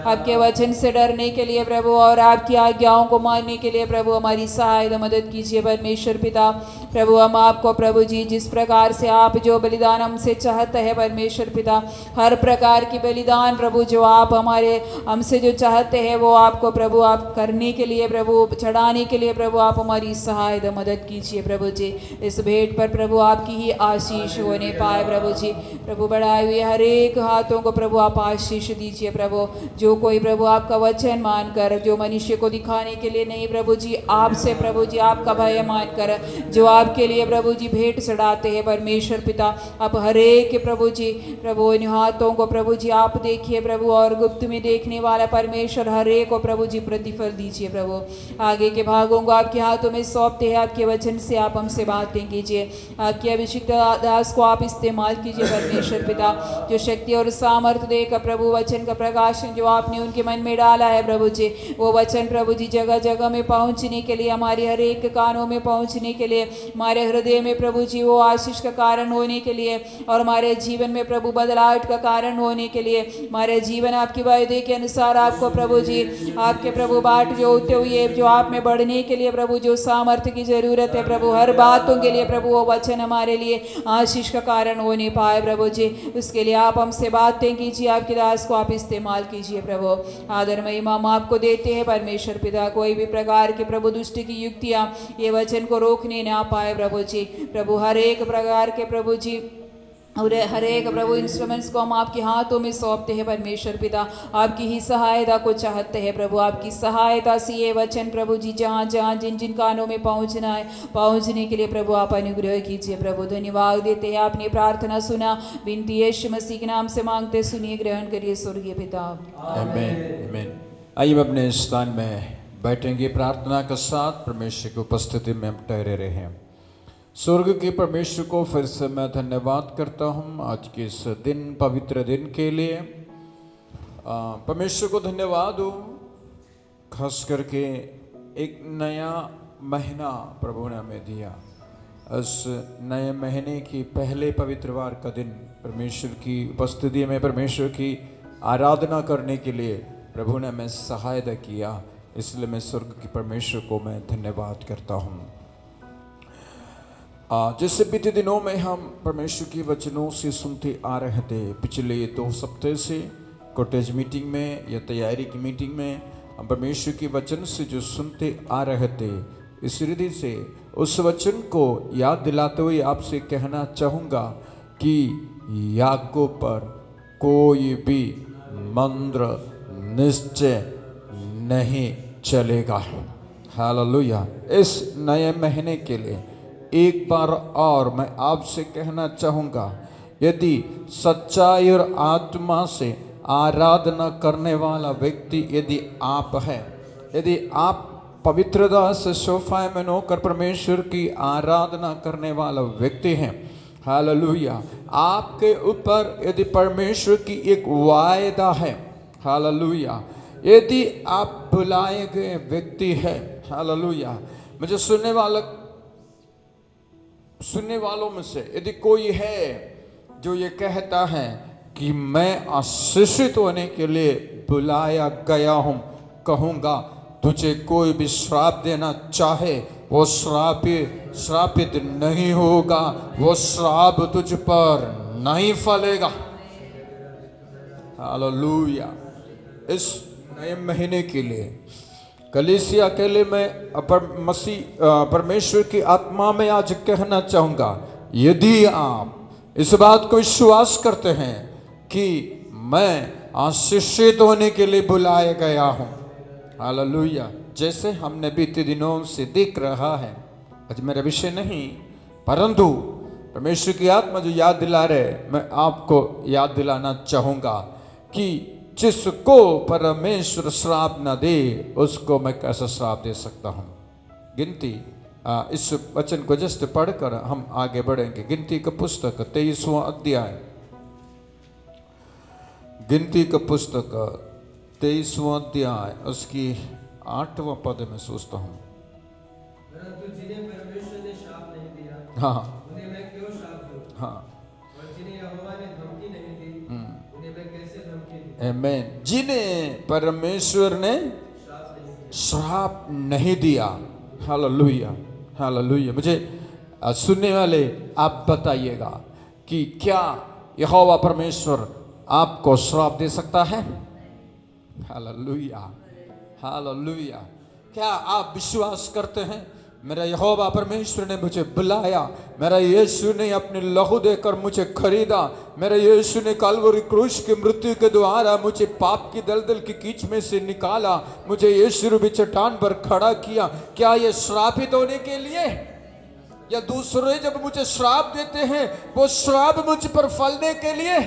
आपके वचन से डरने के लिए प्रभु, और आपकी आज्ञाओं को मानने के लिए प्रभु हमारी सहायता मदद कीजिए परमेश्वर पिता। प्रभु हम आपको प्रभु जी जिस प्रकार से आप जो बलिदान हमसे चाहते हैं परमेश्वर पिता, हर प्रकार की बलिदान प्रभु जो आप हमारे हमसे जो चाहते हैं वो आपको प्रभु आप करने के लिए प्रभु, चढ़ाने के लिए प्रभु आप हमारी सहायता मदद कीजिए प्रभु जी। इस भेंट पर प्रभु आपकी ही आशीष होने पाए प्रभु जी। प्रभु बढ़ाए हुए हर एक हाथों को प्रभु आप आशीष दीजिए प्रभु। जो कोई प्रभु आपका वचन मानकर, जो मनुष्य को दिखाने के लिए नहीं प्रभु जी, आपसे प्रभु जी आपका भय मानकर जो आपके लिए प्रभु जी भेंट चढ़ाते हैं परमेश्वर पिता, आप हर एक प्रभु जी प्रभु इन हाथों को प्रभु जी आप देखिए प्रभु, और गुप्त में देखने वाला परमेश्वर हर एक को प्रभु जी प्रतिफल दीजिए प्रभु। आगे के भागों को आपके हाथों में सौंपते हैं, आपके वचन से आप हमसे बातें कीजिए। आपके अभिषिक्त दास को आप इस्तेमाल कीजिए परमेश्वर पिता, जो शक्ति और सामर्थ्य देकर प्रभु वचन का प्रकाशन जो आपने उनके मन में डाला है प्रभु जी, वो वचन प्रभु जी जगह जगह में पहुंचने के लिए, हमारे हर एक कानों में पहुंचने के लिए, हमारे हृदय में प्रभु जी वो आशीष का कारण होने के लिए, और हमारे जीवन में प्रभु बदलाव का कारण होने के लिए, हमारे जीवन आपके वायदे के अनुसार आपको प्रभु जी आपके प्रभु बाट जो होते हुए जो आप में बढ़ने के लिए प्रभु जो सामर्थ्य की जरूरत है प्रभु, हर बातों के लिए प्रभु वो वचन हमारे लिए आशीष का कारण होने पाए प्रभु जी। उसके लिए आप हमसे बातें कीजिए, आपके दास को आप इस्तेमाल कीजिए प्रभु। आदर महिमा हम आपको देते हैं परमेश्वर पिता। कोई भी प्रकार के प्रभु दुष्ट की युक्तियाँ ये वचन को रोकने ना पाए प्रभु जी। प्रभु हर एक प्रकार के प्रभु जी और हर एक प्रभु इंस्ट्रूमेंट्स को हम आपके हाथों में सौंपते हैं परमेश्वर पिता। आपकी ही सहायता को चाहते हैं प्रभु, आपकी सहायता से ये वचन प्रभु जी जहाँ जहाँ जिन जिन कानों में पहुँचना है, पहुँचने के लिए प्रभु आप अनुग्रह कीजिए प्रभु। धन्यवाद देते हैं, आपने प्रार्थना सुना, विनती यीशु मसीह के नाम से मांगते सुनिए, ग्रहण करिए स्वर्गीय पिता। आमीन आमीन। आइए अपने स्थान में बैठेंगे। प्रार्थना के साथ परमेश्वर की उपस्थिति में हम ठहरे रहे हैं। स्वर्ग के परमेश्वर को फिर से मैं धन्यवाद करता हूँ आज के इस दिन, पवित्र दिन के लिए। परमेश्वर को धन्यवाद हो, खास करके एक नया महीना प्रभु ने हमें दिया। इस नए महीने की पहले पवित्रवार का दिन परमेश्वर की उपस्थिति में परमेश्वर की आराधना करने के लिए प्रभु ने हमें सहायता किया, इसलिए मैं स्वर्ग के परमेश्वर को मैं धन्यवाद करता हूँ। जैसे बीते दिनों में हम परमेश्वर के वचनों से सुनते आ रहे थे, पिछले 2 हफ्ते से कॉटेज मीटिंग में या तैयारी की मीटिंग में हम परमेश्वर के वचन से जो सुनते आ रहे थे, इस हृदय से उस वचन को याद दिलाते हुए आपसे कहना चाहूँगा कि याकूब पर कोई भी मंत्र निश्चय नहीं चलेगा। हालेलुया। इस नए महीने के लिए एक बार और मैं आपसे कहना चाहूँगा, यदि सच्चाई और आत्मा से आराधना करने वाला व्यक्ति यदि आप हैं, यदि आप पवित्रता से सोफाए में होकर परमेश्वर की आराधना करने वाला व्यक्ति हैं, हालेलुया। आपके ऊपर यदि परमेश्वर की एक वायदा है, हालेलुया, यदि आप बुलाए गए व्यक्ति है, हालेलुया, मुझे सुनने वालों में से यदि कोई है जो ये कहता है कि मैं आशीषित होने के लिए बुलाया गया हूं, कहूंगा तुझे कोई भी श्राप देना चाहे वो श्रापित नहीं होगा, वो श्राप तुझ पर नहीं फलेगा। हालेलुया। इस नए महीने के लिए कलीसिया के लिए मैं परमेश्वर की आत्मा में आज कहना चाहूंगा, यदि आप इस बात को विश्वास करते हैं कि मैं आशीषित होने के लिए बुलाया गया हूं, हालेलुया, जैसे हमने बीते दिनों से देख रहा है, आज मेरा विषय नहीं, परंतु परमेश्वर की आत्मा जो याद दिला रहे, मैं आपको याद दिलाना चाहूंगा कि जिसको परमेश्वर श्राप न दे उसको मैं कैसा श्राप दे सकता हूं। गिनती इस वचन को जस्ट पढ़कर हम आगे बढ़ेंगे। गिनती का पुस्तक 23वां अध्याय, गिनती का पुस्तक 23वां अध्याय उसकी 8वां पद में सोचता हूं। परंतु जिन्हें परमेश्वर ने श्राप नहीं दिया, हाँ उन्हें मैं क्यों श्राप दूं? हाँ, और जिन्हें यहोवा ने धमकी नहीं दी, उन्हें मैं कैसे धमकी दूं? आमीन। जिन्हें परमेश्वर ने श्राप नहीं दिया, हालेलुया, हालेलुया। मुझे सुनने वाले आप बताइएगा कि क्या यहोवा परमेश्वर आपको श्राप दे सकता है? Hallelujah, hallelujah. क्या आप विश्वास करते हैं मेरा यहोवा परमेश्वर ने मुझे बुलाया, मेरा यीशु ने अपने लहू देकर मुझे खरीदा, मेरा यीशु ने कलवरी क्रूस की मृत्यु के द्वारा मुझे पाप की दलदल की कीच में से निकाला, मुझे यीशु रूपी चट्टान पर खड़ा किया। क्या ये श्रापित होने के लिए, या दूसरे जब मुझे श्राप देते हैं वो श्राप मुझ पर फलने के लिए?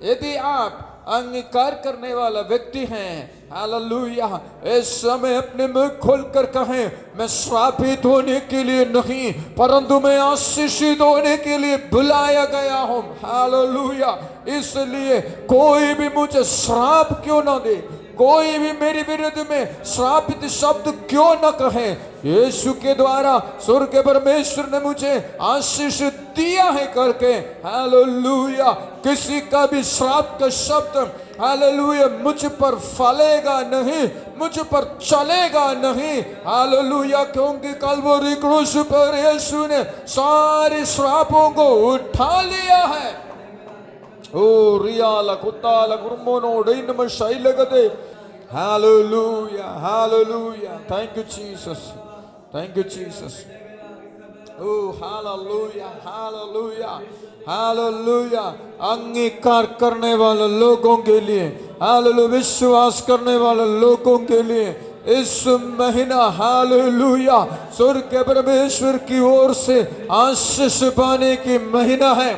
यदि आप अंगीकार करने वाला व्यक्ति हैं, हालेलुया, इस समय अपने मुंह खोलकर कहें, मैं श्रापित होने के लिए नहीं परंतु मैं आशीषित होने के लिए बुलाया गया हूं। हालेलुया। इसलिए कोई भी मुझे श्राप क्यों ना दे, कोई भी मेरे विरुद्ध में श्रापित शब्द क्यों न कहे, यीशु के द्वारा स्वर्ग के परमेश्वर ने मुझे आशीष दिया है करके, हालेलुया, किसी का भी श्राप का शब्द, हालेलुया, मुझ पर फलेगा नहीं, मुझ पर चलेगा नहीं। हालेलुया, क्योंकि कलवरी क्रूस पर यीशु ने सारे श्रापों को उठा लिया है। ओ रियाला कुत्ताला गुरमोनो डैनम शैलगदे। Hallelujah, hallelujah, thank you Jesus, thank you Jesus. ओ हालेलुया, हालेलुया, हालेलुया। अंगीकार करने वाले लोगों के लिए, हालेलुया, विश्वास करने वाले लोगों के लिए इस महीना, हालेलुया, स्वर्ग के परमेश्वर की ओर से आशीष पाने की महीना है।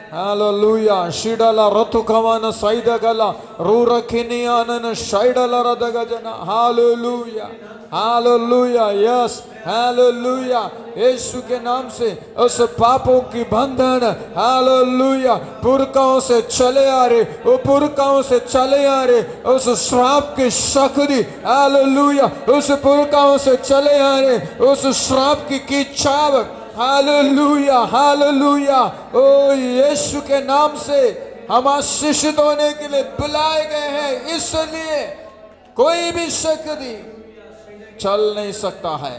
हालेलुया। शिडला रथुकवान साइदगला रूरखिनियानन शाइडला रदगजना। Hallelujah, hallelujah, yes, hallelujah. यीशु के नाम से उस पापों की बंधन, हालेलुया, पुरखाओं से चले आ रहे, वो पुरखाओं से चले आ रहे, उस श्राप की शक्ति, हालेलुया, उस पुरखाओं से चले आ रहे, उस श्राप की कीचाव, हालेलुया, हालेलुया। ओ यीशु के नाम से हम आशीषित होने के लिए बुलाए गए हैं, इसलिए कोई भी शक्ति चल नहीं सकता है।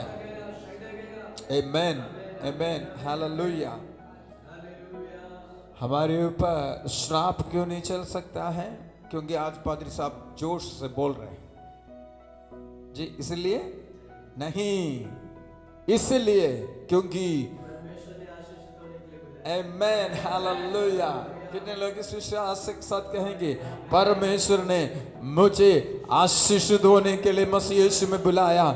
आमेन, आमेन, हालेलुया। हमारे ऊपर श्राप क्यों नहीं चल सकता है? क्योंकि आज पादरी साहब जोश से बोल रहे हैं जी, इसलिए नहीं, इसलिए क्योंकि आमेन, हालेलुया। कितने लोग इस विश्वास के साथ कहेंगे, परमेश्वर ने मुझे आशीषित होने के लिए मसीह यीशु में बुलाया,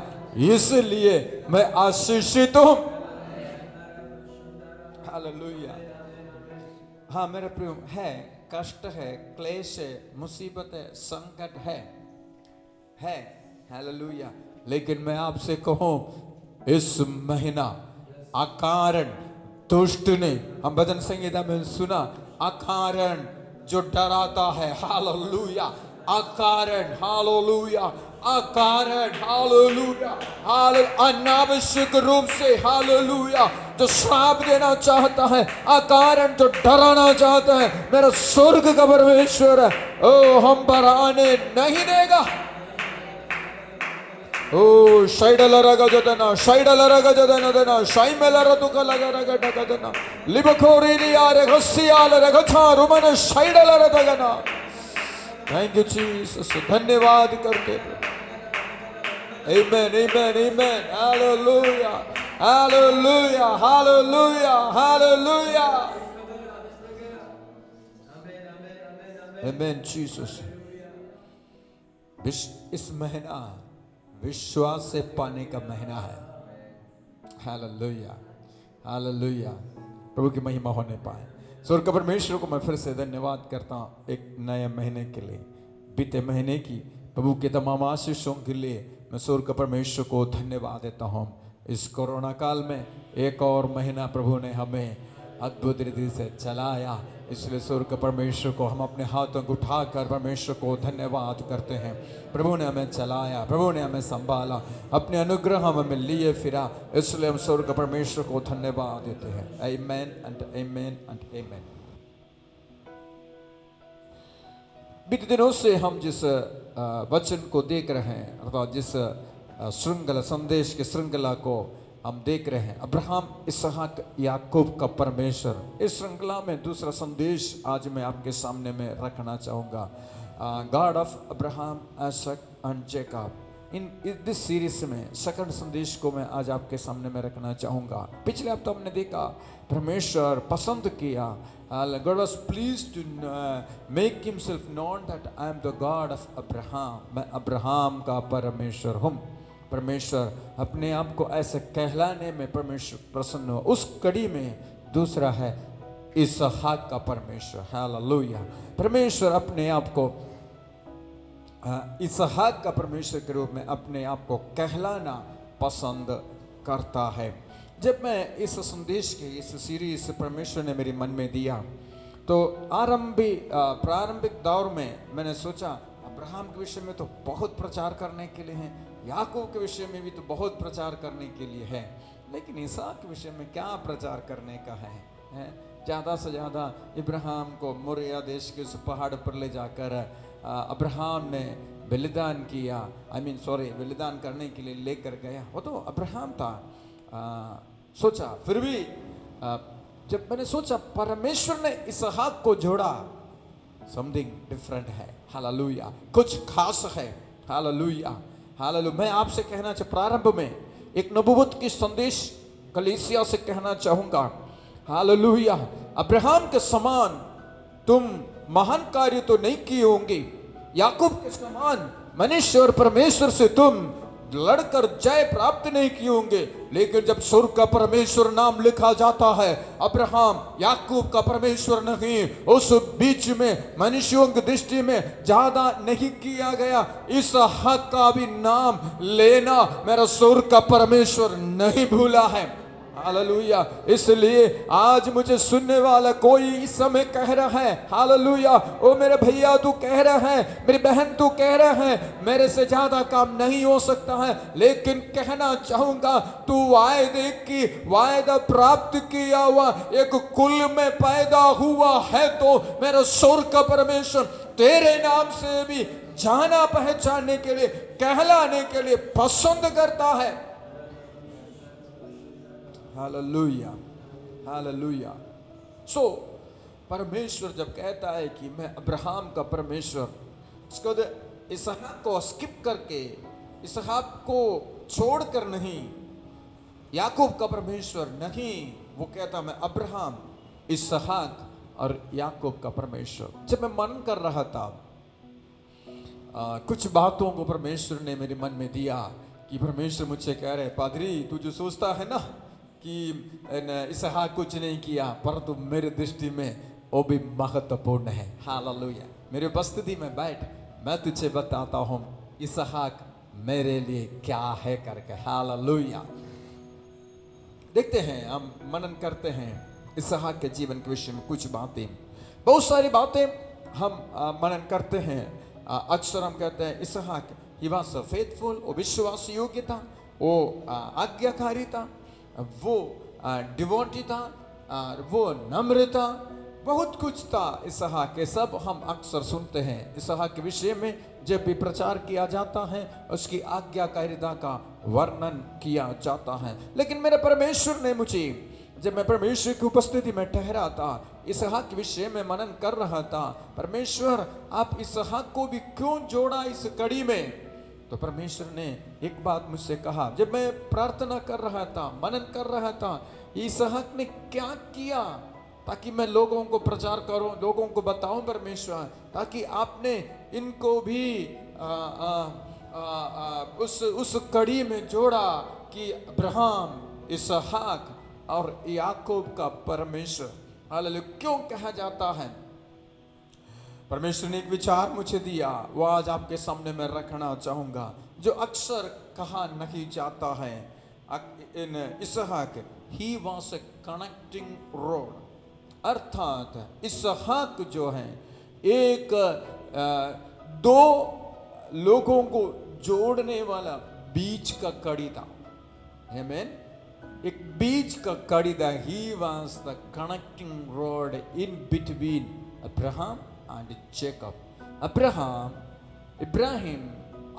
इसलिए मैं आशीषित हूं। हालेलुया। हाँ मेरे प्रिय, है कष्ट है, क्लेश है, मुसीबत है, संकट है, हालेलुया, लेकिन मैं आपसे कहूं, इस महीना अकारण दुष्ट ने, हम भजन संगीता में सुना, अकारण जो डराता है, हालेलुया, अकारण, हालेलुया, अकारण, हालेलुया, अनावश्यक रूप से, हालेलुया, जो श्राप देना चाहता है, अकारण जो डराना चाहता है, मेरा स्वर्ग का परमेश्वर है, ओ हम पर आने नहीं देगा। ओ शैडलरग जदना, शैडलरग जदना देना, शाइमेलर तुक लगरग डगदना, लिबकोरीरिया रगसियाल रगथा रुमन शैडलर दगना। थैंक यू जीसस, धन्यवाद करते। आमेन, आमेन, आमेन, हालेलुया, हालेलुया, हालेलुया, हालेलुया, आमेन जीसस। इस महीना विश्वास से पाने का महीना है, हालेलुया, हालेलुया, प्रभु की महिमा होने पाए। स्वर्ग परमेश्वर को मैं फिर से धन्यवाद करता हूँ एक नए महीने के लिए, बीते महीने की प्रभु के तमाम आशीषों के लिए मैं स्वर्ग परमेश्वर को धन्यवाद देता हूँ। इस कोरोना काल में एक और महीना प्रभु ने हमें अद्भुत रीति से चलाया, इसलिए स्वर्ग परमेश्वर को हम अपने हाथों को उठाकर परमेश्वर को धन्यवाद करते हैं। प्रभु ने हमें चलाया, प्रभु ने हमें संभाला, अपने अनुग्रह हमें लिए फिरा, इसलिए हम स्वर्ग परमेश्वर को धन्यवाद देते हैं। आमेन एंड आमेन एंड आमेन। बीते दिनों से हम जिस वचन को देख रहे हैं, अर्थात जिस श्रृंखला, संदेश की श्रृंखला को हम देख रहे हैं, अब्राहम, इसहाक, याकूब का परमेश्वर, इस श्रृंखला में दूसरा संदेश आज मैं आपके सामने में रखना चाहूँगा, God of Abraham, Isaac and Jacob. In this series में सेकंड संदेश को मैं आज आपके सामने में रखना चाहूँगा। पिछले हफ्ते हमने देखा परमेश्वर पसंद किया, God was pleased to make himself known that I am the God of Abraham, मैं अब्राहम का परमेश्वर हूँ। परमेश्वर अपने आप को ऐसे कहलाने में परमेश्वर प्रसन्न हुआ। उस कड़ी में दूसरा है इसहाक का परमेश्वर, हालेलुया। परमेश्वर अपने आप को इसहाक का परमेश्वर के रूप में अपने आप को कहलाना पसंद करता है। जब मैं इस संदेश के इस सीरीज परमेश्वर ने मेरे मन में दिया तो प्रारंभिक दौर में मैंने सोचा अब्राहम के विषय में तो बहुत प्रचार करने के लिए है, याकूब के विषय में भी तो बहुत प्रचार करने के लिए है, लेकिन इसहाक के विषय में क्या प्रचार करने का है? ज़्यादा से ज़्यादा इब्राहिम को मोरिया देश के उस पहाड़ पर ले जाकर अब्राहम ने बलिदान किया, बलिदान करने के लिए लेकर गया। वो तो अब्राहम था। सोचा फिर भी जब मैंने सोचा परमेश्वर ने इसहाक को जोड़ा, समथिंग डिफरेंट है, हालेलुया, कुछ खास है, हालेलुया, हालेलुया। मैं आपसे कहना चाहूँ, प्रारंभ में एक नबूवत की संदेश कलीसिया से कहना चाहूँगा, हालेलुया, अब्राहम के समान तुम महान कार्य तो नहीं किए होंगे, याकूब के समान मनुष्य और परमेश्वर से तुम लड़कर जय प्राप्त नहीं किए होंगे, लेकिन जब स्वर्ग का परमेश्वर नाम लिखा जाता है, अब्राहम याकूब का परमेश्वर नहीं, उस बीच में मनुष्यों की दृष्टि में ज्यादा नहीं किया गया, इस हक का भी नाम लेना मेरा स्वर्ग का परमेश्वर नहीं भूला है, हालेलुया। इसलिए आज मुझे सुनने वाला कोई इस समय कह रहा है, हालेलुया, ओ मेरे भैया तू कह रहा है, मेरी बहन तू कह रहा है, मेरे से ज्यादा काम नहीं हो सकता है, लेकिन कहना चाहूंगा तू वायदा प्राप्त किया हुआ एक कुल में पैदा हुआ है, तो मेरा स्वर्ग का परमेश्वर तेरे नाम से भी जाना पहचानने के लिए, कहलाने के लिए पसंद करता है, हालेलुया, हालेलुया। सो परमेश्वर जब कहता है कि मैं अब्राहम का परमेश्वर, उसके बाद इसहाक को स्किप करके, इसहाक को छोड़कर नहीं, याकूब का परमेश्वर नहीं, वो कहता मैं अब्राहम, इसहाक और याकूब का परमेश्वर। जब मैं मन कर रहा था, कुछ बातों को परमेश्वर ने मेरे मन में दिया कि परमेश्वर मुझसे कह रहे, पादरी तू जो सोचता है ना कि इसहाक कुछ नहीं किया, परंतु मेरे दृष्टि में वो भी महत्वपूर्ण है, हालेलुया। मेरे उपस्थिति में बैठ, मैं तुझे बताता हूँ इसहाक मेरे लिए क्या है करके, हालेलुया। देखते हैं, हम मनन करते हैं इसहाक के जीवन के विषय में कुछ बातें, बहुत सारी बातें हम मनन करते हैं। अक्सर हम कहते हैं इसहाक ही वाज फेथफुल, वो विश्वास योग्य था, वो आज्ञाकारी था, वो डिवोटी था, वो नम्र था, बहुत कुछ था इसहाक के। सब हम अक्सर सुनते हैं इसहाक के विषय में, जब भी प्रचार किया जाता है उसकी आज्ञाकारिता का वर्णन किया जाता है। लेकिन मेरे परमेश्वर ने मुझे, जब मैं परमेश्वर की उपस्थिति में ठहरा था, इसहाक के विषय में मनन कर रहा था, परमेश्वर आप इसहाक को भी क्यों जोड़ा इस कड़ी में? तो परमेश्वर ने एक बात मुझसे कहा, जब मैं प्रार्थना कर रहा था, मनन कर रहा था, इसहाक ने क्या किया ताकि मैं लोगों को प्रचार करूं, लोगों को बताऊं परमेश्वर, ताकि आपने इनको भी उस कड़ी में जोड़ा कि अब्राहम, इसहाक और याकूब का परमेश्वर। हालेलुया। क्यों कहा जाता है? परमेश्वर ने एक विचार मुझे दिया, वो आज आपके सामने मैं रखना चाहूंगा, जो अक्सर कहा नहीं जाता है। इन इसहाक, he was a connecting road, अर्थात इसहाक जो है एक दो लोगों को जोड़ने वाला बीच का कड़ी था। आमीन। एक बीच का कड़ी था। He was the connecting road in between Abraham and Jacob. Abraham, Ibrahim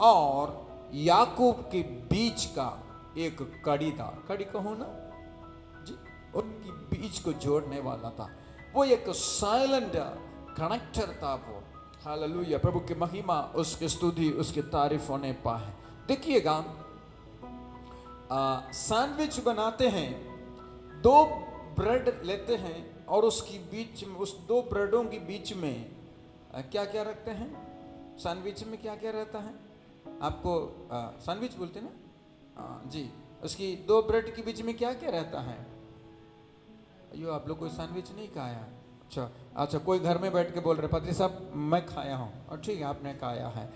और याकूब के बीच का एक कड़ी था। कड़ी कहो ना जी, उनकी बीच को जोड़ने वाला था। वो एक साइलेंट कनेक्टर था वो। हालेलुया। प्रभु की महिमा, उसकी स्तुति, उसकी तारीफ होने पाए। देखिएगा, सैंडविच बनाते हैं, दो ब्रेड लेते हैं और उसकी बीच में, उस दो ब्रेडों के बीच में क्या क्या रखते हैं? सैंडविच में क्या क्या रहता है? आपको सैंडविच बोलते हैं ना जी। उसकी दो ब्रेड के बीच में क्या क्या रहता है? अयो, आप लोग कोई सैंडविच नहीं खाया? अच्छा, कोई घर में बैठ के बोल रहे, पादरी साहब मैं खाया हूँ, और ठीक है आपने खाया है।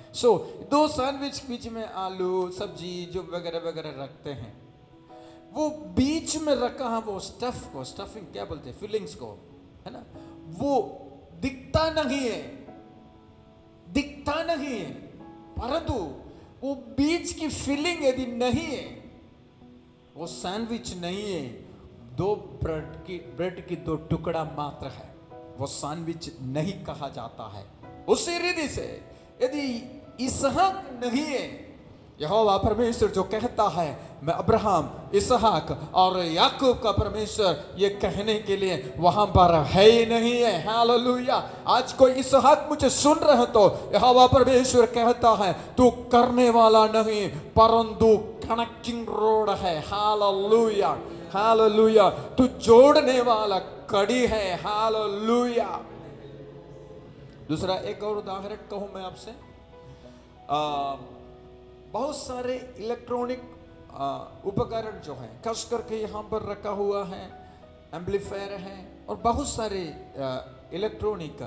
दो सैंडविच के बीच में आलू, सब्जी जो वगैरह वगैरह रखते हैं, वो बीच में रखा है वो स्टफ को, स्टफिंग क्या बोलते हैं, फिलिंग्स को, है ना। वो दिखता नहीं है, परंतु वो बीच की फिलिंग यदि नहीं है, वो सैंडविच नहीं है। दो ब्रेड की दो टुकड़ा मात्र है, वो सैंडविच नहीं कहा जाता है। उसी रीति से यदि इसहाक नहीं है, यहोवा परमेश्वर जो कहता है मैं अब्राहम, इसहाक और याकूब का परमेश्वर, ये कहने के लिए वहां पर है ही नहीं है। हालेलुया। आज कोई इसहाक मुझे सुन रहे तो यहोवा परमेश्वर कहता है तू करने वाला नहीं परंतु कनेक्टिंग रोड है। Hallelujah, hallelujah. तू जोड़ने वाला कड़ी है। हालेलुया। दूसरा एक और उदाहरण कहूं मैं आपसे, बहुत सारे इलेक्ट्रॉनिक उपकरण जो है खास करके यहाँ पर रखा हुआ है, एम्पलीफायर है और बहुत सारे इलेक्ट्रॉनिक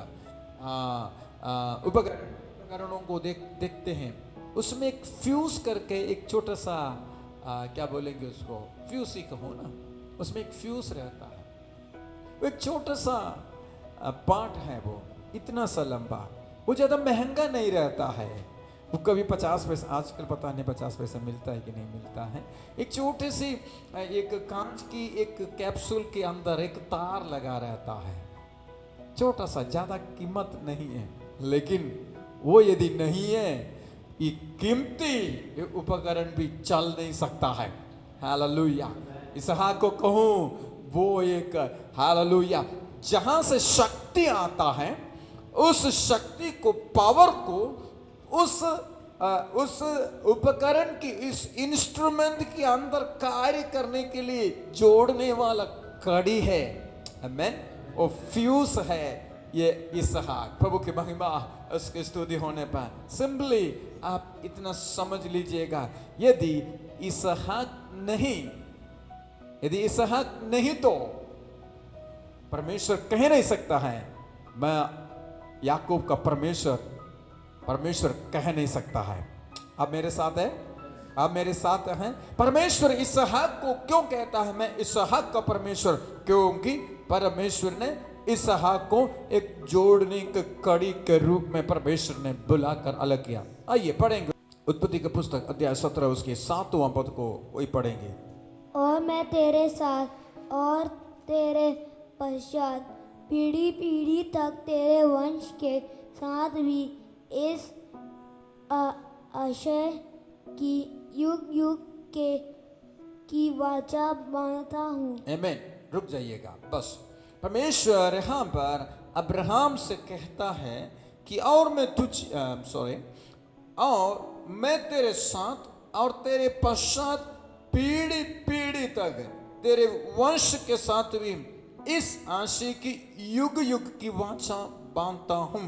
उपकरणों को देखते हैं। उसमें एक फ्यूज करके एक छोटा सा क्या बोलेंगे उसको, फ्यूज ही कहो ना, उसमें एक फ्यूज रहता है। वो एक छोटा सा पार्ट है, वो इतना सा लंबा, वो ज़्यादा महंगा नहीं रहता है। वो कभी 50 पैसा, आजकल पता नहीं 50 पैसा मिलता है कि नहीं मिलता है। एक छोटे सी एक कांच की एक कैप्सूल के अंदर एक तार लगा रहता है, छोटा सा, ज़्यादा कीमत नहीं है। लेकिन वो यदि नहीं है, ये कीमती उपकरण भी चल नहीं सकता है। हालेलुया। इसहाक को कहूँ वो एक, हालेलुया, जहाँ से शक्ति आता है, उस शक्ति को, पावर को उस उपकरण की, इस इंस्ट्रूमेंट के अंदर कार्य करने के लिए जोड़ने वाला कड़ी है। आमीन। वो फ्यूज है ये इसहाक। प्रभु की महिमा, उसकी स्तुति होने पर सिंपली आप इतना समझ लीजिएगा, यदि इसहाक नहीं तो परमेश्वर कह नहीं सकता है मैं याकूब का परमेश्वर कह नहीं सकता है। आप मेरे साथ है? आप मेरे साथ हैं। परमेश्वर इसहाक को क्यों कहता है मैं इसहाक का परमेश्वर? क्योंकि परमेश्वर ने इसहाक को एक जोड़ने की कड़ी के रूप में परमेश्वर ने बुलाकर अलग किया। आइए पढ़ेंगे उत्पत्ति की पुस्तक अध्याय 17 उसके 7वां पद को वही पढ़ेंगे। और मैं तेरे साथ और तेरे पश्चात पीढ़ी पीढ़ी तक तेरे वंश के साथ भी इस आशय की युग युग के की वाचा बांधता हूँ। आमीन। रुक जाइएगा बस। परमेश्वर यहाँ पर अब्राहम से कहता है कि और मैं तेरे साथ और तेरे पश्चात पीढ़ी पीढ़ी तक तेरे वंश के साथ भी इस आशय की युग युग की वाचा बांधता हूं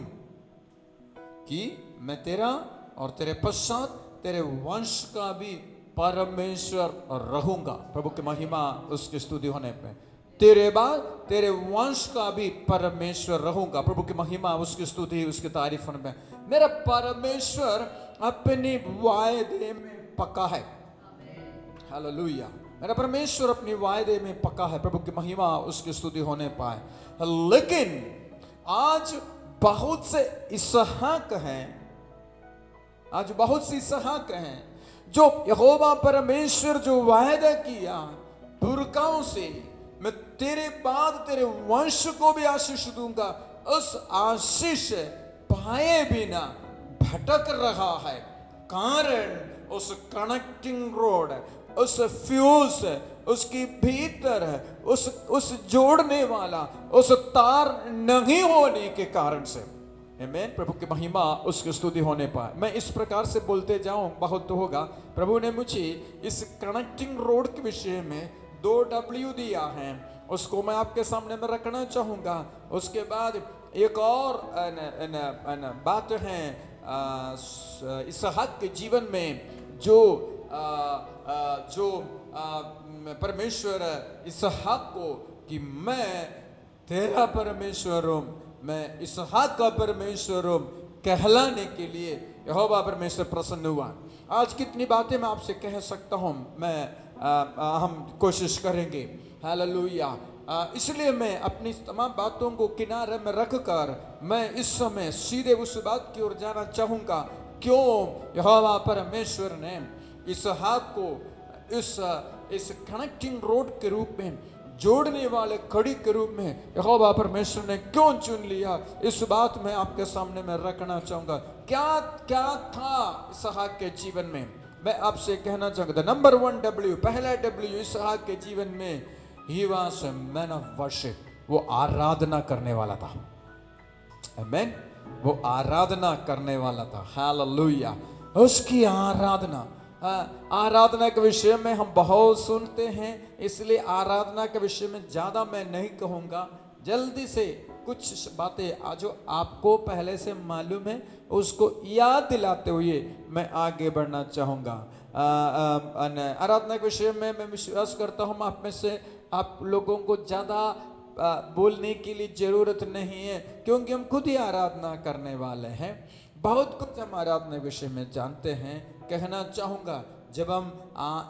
कि मैं तेरा और तेरे पश्चात तेरे वंश का भी परमेश्वर रहूंगा। प्रभु की महिमा उसकी स्तुति होने पे तेरे बाद तेरे वंश का भी परमेश्वर रहूंगा। प्रभु की महिमा उसकी स्तुति उसकी तारीफ होने पे मेरा परमेश्वर अपने वायदे में पक्का है। हालेलुया। मेरा परमेश्वर अपनी वायदे में पक्का है। प्रभु की महिमा उसकी स्तुति होने पाए। लेकिन आज बहुत से इसहाक हैं, आज बहुत सी इसहाक हैं जो यहोवा परमेश्वर जो वायदा किया पुरखाओं से मैं तेरे बाद तेरे वंश को भी आशीष दूंगा, उस आशीष पाए बिना भटक रहा है। कारण उस कनेक्टिंग रोड, उस फ्यूज, उसके भीतर उस जोड़ने वाला उस तार नहीं होने के कारण से। आमीन। प्रभु की महिमा उसकी स्तुति होने पाए। मैं इस प्रकार से बोलते जाऊं बहुत तो होगा। प्रभु ने मुझे इस कनेक्टिंग रोड के विषय में 2 W दिया है, उसको मैं आपके सामने में रखना चाहूंगा। उसके बाद एक और बात है इसहाक के जीवन में जो परमेश्वर इसहाक को कि मैं तेरा परमेश्वर हूं, मैं इसहाक का परमेश्वर हूं कहलाने के लिए यहोवा परमेश्वर प्रसन्न हुआ। आज कितनी बातें मैं आपसे कह सकता हूं, हम कोशिश करेंगे। हालेलुया। इसलिए मैं अपनी तमाम बातों को किनारे में रखकर मैं इस समय सीधे उस बात की ओर जाना चाहूंगा क्यों यहोवा परमेश्वर ने इसहाक को इस कनेक्टिंग रोड के रूप में, जोड़ने वाले कड़ी के रूप में यहोवा परमेश्वर ने क्यों चुन लिया। इस बात में आपके सामने मैं रखना चाहूंगा। क्या क्या था इसहाक के जीवन में, मैं आपसे कहना चाहूंगा। नंबर 1 W, पहला W इसहाक के जीवन में he was a man of worship. वो आराधना करने वाला था। आमीन। वो आराधना करने वाला था। हालेलुया। उसकी आराधना के विषय में हम बहुत सुनते हैं, इसलिए आराधना के विषय में ज्यादा मैं नहीं कहूंगा। जल्दी से कुछ बातें जो आपको पहले से मालूम है उसको याद दिलाते हुए मैं आगे बढ़ना चाहूंगा। आराधना के विषय में मैं विश्वास करता हूं आप में से आप लोगों को ज्यादा बोलने के लिए जरूरत नहीं है, क्योंकि हम खुद ही आराधना करने वाले हैं। बहुत कुछ हम आराधना के विषय में जानते हैं। कहना चाहूंगा जब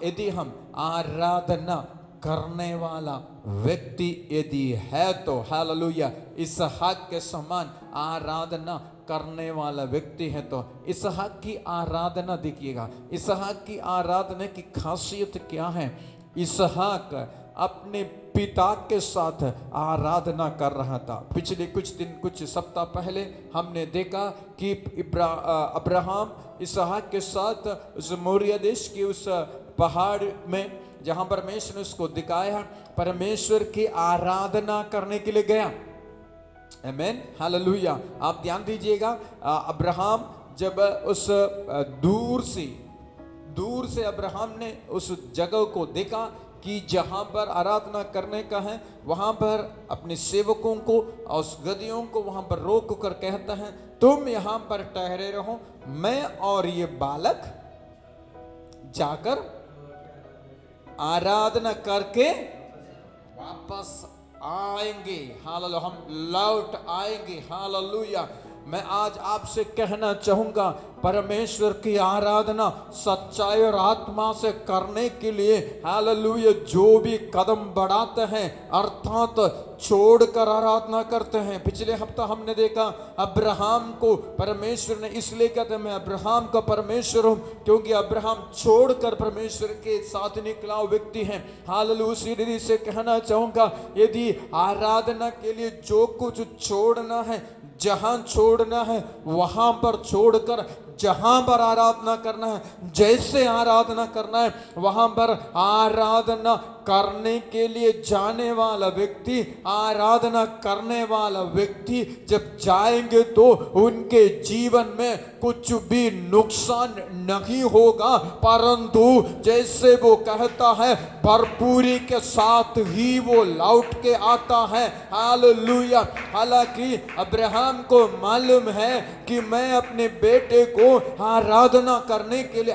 यदि हम आराधना करने वाला व्यक्ति यदि है तो हालेलुया, इसहाक के समान आराधना करने वाला व्यक्ति है तो इसहाक की आराधना देखिएगा। इसहाक की आराधना की खासियत क्या है? इसहाक अपने पिता के साथ आराधना कर रहा था। पिछले कुछ सप्ताह पहले हमने देखा कि अब्राहम इसहाक के साथ उस मोरिया देश के उस पहाड़ में जहां परमेश्वर ने उसको दिखाया, परमेश्वर की आराधना करने के लिए गया। आमीन। हालेलुया। आप ध्यान दीजिएगा, अब्राहम जब उस दूर से अब्राहम ने उस जगह को देखा कि जहां पर आराधना करने का है, वहां पर अपने सेवकों को और उस गदहियों को वहां पर रोक कर कहता है तुम यहां पर ठहरे रहो, मैं और ये बालक जाकर आराधना करके वापस आएंगे। हालेलुया। हम लौट आएंगे। हालेलुया। मैं आज आपसे कहना चाहूंगा, परमेश्वर की आराधना सच्चाई और आत्मा से करने के लिए हालेलुया जो भी कदम बढ़ाते हैं अर्थात छोड़कर आराधना करते हैं। पिछले हफ्ता हमने देखा अब्राहम को परमेश्वर ने इसलिए कहते मैं अब्राहम का परमेश्वर हूं क्योंकि अब्राहम छोड़कर परमेश्वर के साथ निकला व्यक्ति है। हालेलुया उसी रीति से कहना चाहूंगा, यदि आराधना के लिए जो कुछ छोड़ना है, जहां छोड़ना है वहां पर छोड़कर जहां पर आराधना करना है, जैसे आराधना करना है वहां पर आराधना करने के लिए जाने वाला व्यक्ति, आराधना करने वाला व्यक्ति जब जाएंगे तो उनके जीवन में कुछ भी नुकसान नहीं होगा, परंतु जैसे वो कहता है भरपूरी के साथ ही वो लौट के आता है। हालेलुया। हालांकि अब्राहम को मालूम है कि मैं अपने बेटे को आराधना करने के लिए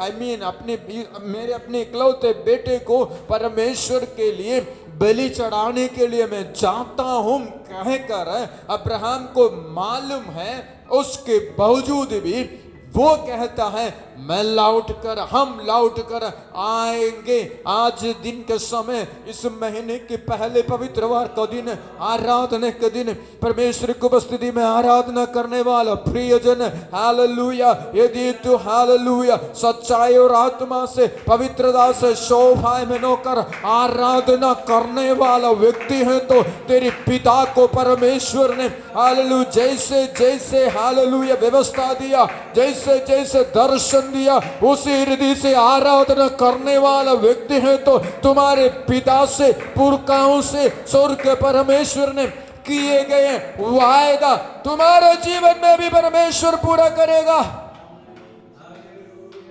मेरे अपने इकलौते बेटे को परमेश्वर के लिए बलि चढ़ाने के लिए मैं चाहता हूं कहकर अब्राहम को मालूम है, उसके बावजूद भी वो कहता है हम लौट कर आएंगे। आज दिन के समय इस महीने के पहले पवित्रवार का दिन, आराधना का दिन, परमेश्वर की उपस्थिति में आराधना करने वाला प्रियजन हालेलुया, यदि तू हालेलुया सच्चाई और आत्मा से पवित्रता से शोभा में होकर आराधना करने वाला व्यक्ति है तो तेरे पिता को परमेश्वर ने हालेलुया जैसे जैसे हालेलुया व्यवस्था दिया, जैसे जैसे दर्शन दिया, उसी हृदय से आराधना करने वाला व्यक्ति है तो तुम्हारे पिता से पुरखाओं से स्वर्ग के परमेश्वर ने किए गए वायदा तुम्हारे जीवन में भी परमेश्वर पूरा करेगा।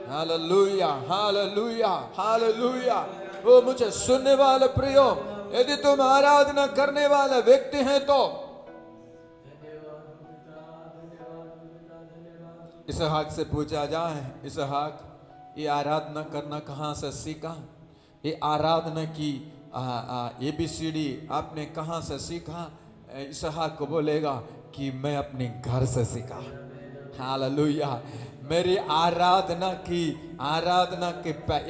Hallelujah hallelujah hallelujah. वो मुझे सुनने वाले प्रियो, यदि तुम आराधना करने वाला व्यक्ति है तो इसहाक से पूछा जाए, इसहाक ये आराधना करना कहाँ से सीखा? ये आराधना की ABCD आपने कहाँ से सीखा? इसहाक को बोलेगा कि मैं अपने घर से सीखा। हालेलुया। मेरी आराधना के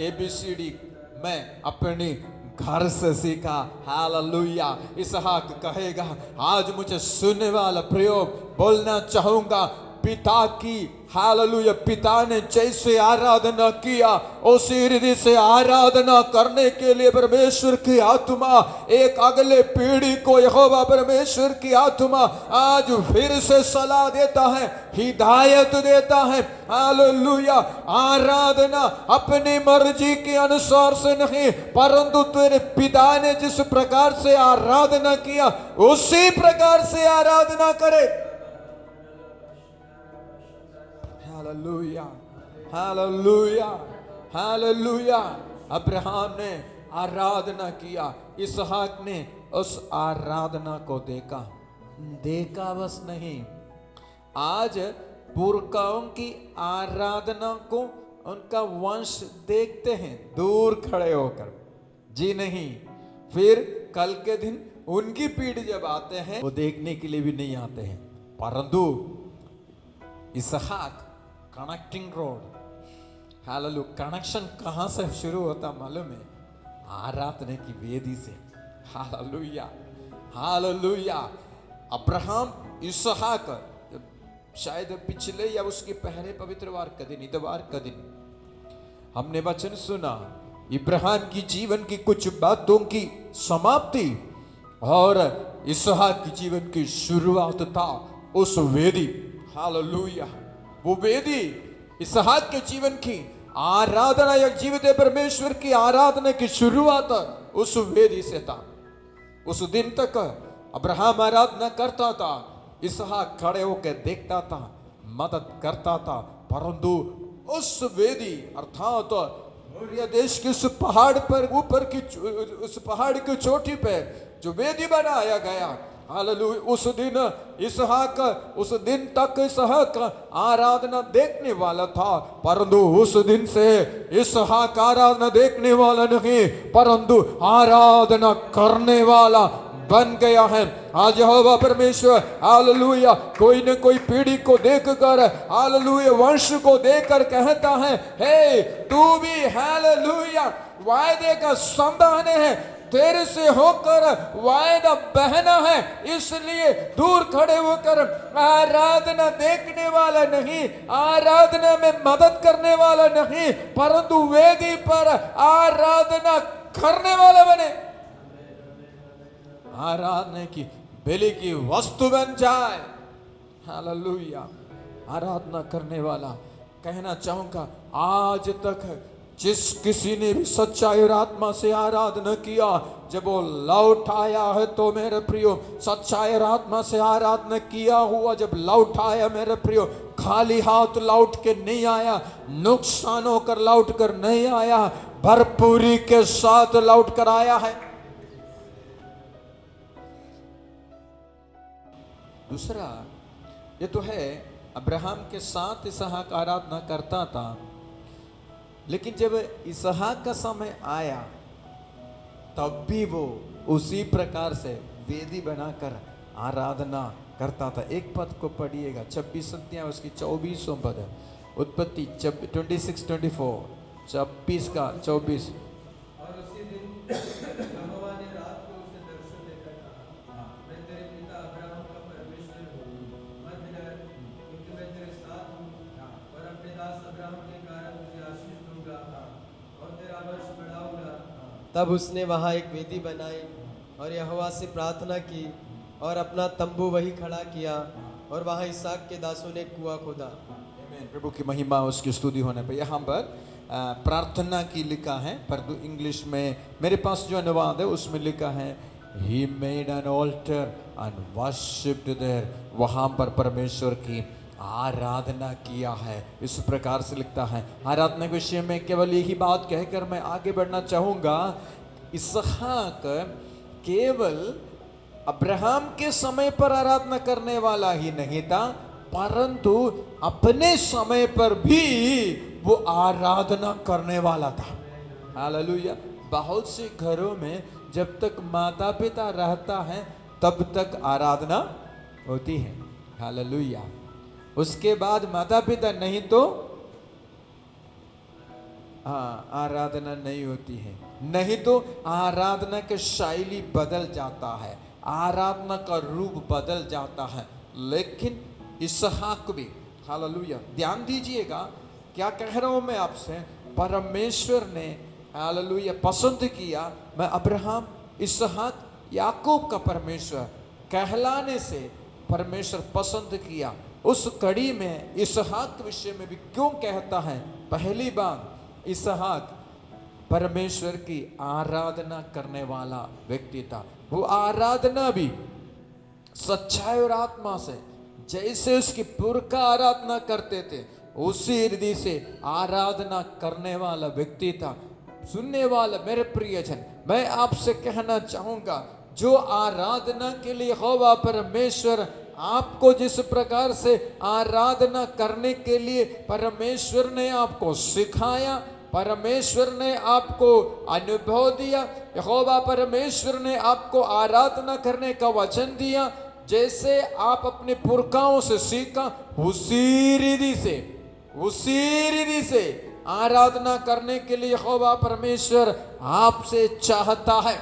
ABCD मैं अपने घर से सीखा। हालेलुया। इसहाक कहेगा, आज मुझे सुनने वाला प्रयोग बोलना चाहूंगा, पिता की हालेलुया पिता ने जैसे आराधना किया उसी हृदय से आराधना करने के लिए परमेश्वर की आत्मा एक अगले पीढ़ी को यहोवा परमेश्वर की आत्मा आज फिर से सलाह देता है, हिदायत देता है। हालेलुया। आराधना अपनी मर्जी के अनुसार से नहीं, परंतु तेरे पिता ने जिस प्रकार से आराधना किया उसी प्रकार से आराधना करे। Hallelujah hallelujah hallelujah. अब्राहम ने आराधना किया, इसहाक ने उस आराधना को देखा बस नहीं, आज पुरखाओं की आराधना को उनका वंश देखते हैं दूर खड़े होकर, जी नहीं, फिर कल के दिन उनकी पीढ़ी जब आते हैं वो देखने के लिए भी नहीं आते हैं। परंतु इसहाक कनेक्टिंग रोड, हालेलुया, कनेक्शन कहां से शुरू होता मालूम है? आराधना की वेदी से। Hallelujah hallelujah. अब्राहम इसहाक शायद पिछले या उसके पहले पवित्रवार का दिन, इतवार का दिन हमने वचन सुना, इब्राहिम की जीवन की कुछ बातों की समाप्ति और इसहाक की जीवन की शुरुआत था उस वेदी। हालेलुया। वो वेदी इसहाक के जीवन की आराधना या जीवित परमेश्वर की आराधना की शुरुआत उस वेदी से था। उस दिन तक अब्राहम आराधना करता था, इसहाक खड़े होकर देखता था, मदद करता था, परंतु उस वेदी अर्थात मोरिया देश के उस पहाड़ पर ऊपर की उस पहाड़ की चोटी पे जो वेदी बनाया गया, हालेलुया, उस दिन तक इसहाक आराधना देखने वाला था, परंतु उस दिन से इसहाक आराधना देखने वाला नहीं परंतु आराधना करने वाला बन गया है। आज यहोवा परमेश्वर हालेलुया कोई न कोई पीढ़ी को देखकर हालेलुया वंश को देखकर कहता है, हे तू भी हालेलुया वायदे का संतान है, तेरे से होकर वायदा बहना है, इसलिए दूर खड़े होकर आराधना देखने वाला नहीं, आराधना में मदद करने वाला नहीं, परंतु वेदी पर आराधना करने वाला बने, आराधना की बलि की वस्तु बन जाए। हालेलुया आराधना करने वाला। कहना चाहूंगा आज तक जिस किसी ने भी सच्चाई और आत्मा से आराधना किया, जब वो लौट आया है तो मेरे प्रियो सच्चाई और आत्मा से आराधना किया हुआ जब लौट आया मेरे प्रियो, खाली हाथ लौट के नहीं आया, नुकसान होकर लौट कर नहीं आया, भरपूरी के साथ लौट कर आया है। दूसरा ये तो है अब्राहम के साथ इसहाक आराधना करता था, लेकिन जब इसहाक का समय आया तब भी वो उसी प्रकार से वेदी बनाकर आराधना करता था। एक पद को पढ़िएगा 26 अध्याय उसकी 24 पद है, उत्पत्ति 26:24 26 का 24। और उसी दिन यहोवा ने रात को उसे दर्शन देकर कहा, मैं तेरे पिता अब्राहम का परमेश्वर हूँ, मत डर, क्योंकि मैं तेरे साथ हूँ और अपने दास अब्राहम के कारण तुझे आशीष दूंगा और तेरा वंश बढ़ाऊंगा। तब उसने वहाँ एक वेदी बनाई और यहोवा से प्रार्थना की और अपना तंबू वही खड़ा किया और वहाँ इसहाक के दासों ने कुआं खोदा। प्रभु की महिमा उसकी स्तुति होने पर यहाँ पर प्रार्थना की लिखा है, पर इंग्लिश में मेरे पास जो अनुवाद है उसमें लिखा है He made an altar and worshipped there। वहाँ पर परमेश्वर की आराधना किया है। इस प्रकार से लिखता है। आराधना के विषय में केवल यही बात कहकर मैं आगे बढ़ना चाहूंगा। इसहाक केवल अब्राहम के समय पर आराधना करने वाला ही नहीं था, परंतु अपने समय पर भी वो आराधना करने वाला था। हालेलुया। बहुत से घरों में जब तक माता पिता रहता है तब तक आराधना होती है। हालेलुया। उसके बाद माता पिता नहीं तो आराधना नहीं होती है, नहीं तो आराधना की शैली बदल जाता है, आराधना का रूप बदल जाता है। लेकिन इसहाक भी हालेलुया, ध्यान दीजिएगा क्या कह रहा हूं मैं आपसे, परमेश्वर ने हालेलुया पसंद किया। मैं अब्राहम इसहाक याकूब का परमेश्वर कहलाने से परमेश्वर पसंद किया। उस कड़ी में इसहाक के विषय में भी क्यों कहता है, पहली बात इसहाक परमेश्वर की आराधना करने वाला व्यक्ति था। वो आराधना भी सच्चाई और आत्मा से, जैसे उसकी पुरखा आराधना करते थे उसी हृदय से आराधना करने वाला व्यक्ति था। सुनने वाला मेरे प्रियजन, मैं आपसे कहना चाहूंगा, जो आराधना के लिए यहोवा परमेश्वर आपको जिस प्रकार से आराधना करने के लिए परमेश्वर ने आपको सिखाया, परमेश्वर ने आपको अनुभव दिया, यहोवा परमेश्वर ने आपको आराधना करने का वचन दिया, जैसे आप अपने पुरखाओं से सीखा उसी रीति से आराधना करने के लिए यहोवा परमेश्वर आपसे चाहता है।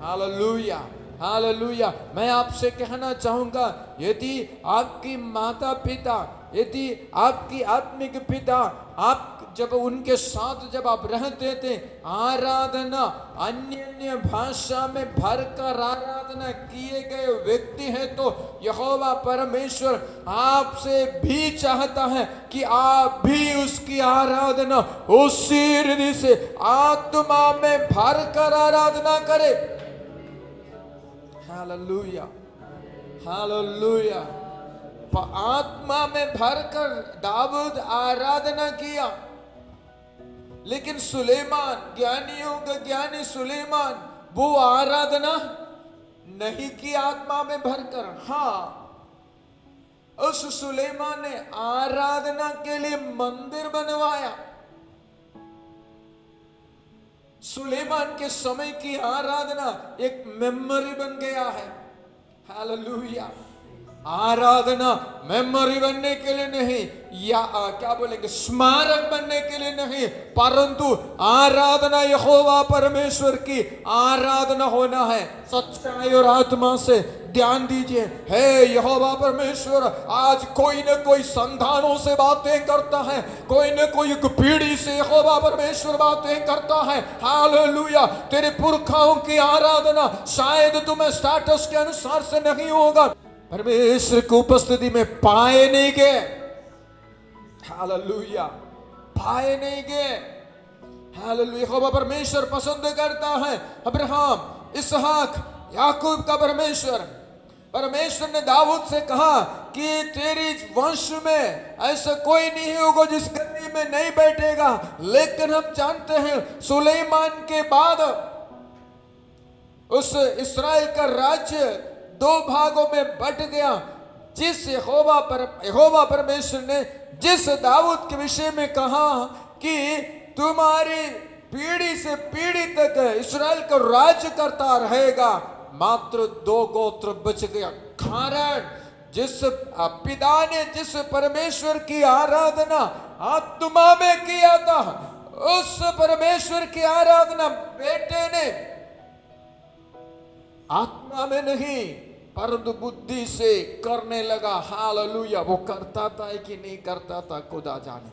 Hallelujah, hallelujah. मैं आपसे कहना चाहूंगा, यदि आपकी माता पिता, यदि आपकी आत्मिक पिता, आप जब उनके साथ जब आप रहते थे, आराधना अन्य भाषा में भरकर आराधना किए गए व्यक्ति हैं, तो यहोवा परमेश्वर आपसे भी चाहता है कि आप भी उसकी आराधना उसी हृदय से आत्मा में भरकर आराधना करें। Hallelujah, hallelujah. आत्मा में भरकर दाऊद आराधना किया, लेकिन सुलेमान, ज्ञानियों का ज्ञानी सुलेमान, वो आराधना नहीं की आत्मा में भरकर। हाँ, उस सुलेमान ने आराधना के लिए मंदिर बनवाया, सुलेमान के समय की आराधना एक मेमोरी बन गया है। हालेलुया। आराधना मेमोरी बनने के लिए नहीं, या क्या बोलेंगे, स्मारक बनने के लिए नहीं, परंतु आराधना यहोवा परमेश्वर की आराधना होना है सच्चाई और आत्मा से। ध्यान दीजिए, हे यहोवा परमेश्वर, आज कोई न कोई संतानों से बातें करता है, कोई न कोई पीढ़ी से यहोवा परमेश्वर बातें करता है। हालेलुया। तेरे पुरखाओं की आराधना शायद तुम्हें स्टेटस के अनुसार से नहीं होगा, परमेश्वर की उपस्थिति में पाए नहीं गए। हालेलुया, पाए नहीं गए। हालेलुया। यहोवा परमेश्वर पसंद करता है अब्राहम, इसहाक, याकूब का परमेश्वर। परमेश्वर ने दाऊद से कहा कि तेरी वंश में ऐसा कोई नहीं होगा जिस गद्दी में नहीं बैठेगा, लेकिन हम जानते हैं सुलेमान के बाद उस इस्राएल का राज्य दो भागों में बट गया। जिस यहोवा परमेश्वर ने जिस दाऊद के विषय में कहा कि तुम्हारी पीढ़ी से पीढ़ी तक इस्राएल का राज्य करता रहेगा, मात्र 2 गोत्र बच गया। कारण जिस पिता ने जिस परमेश्वर की आराधना आत्मा में किया था, उस परमेश्वर की आराधना बेटे ने आत्मा में नहीं परंतु बुद्धि से करने लगा। हालेलुया। वो करता था कि नहीं करता था, खुदा जाने।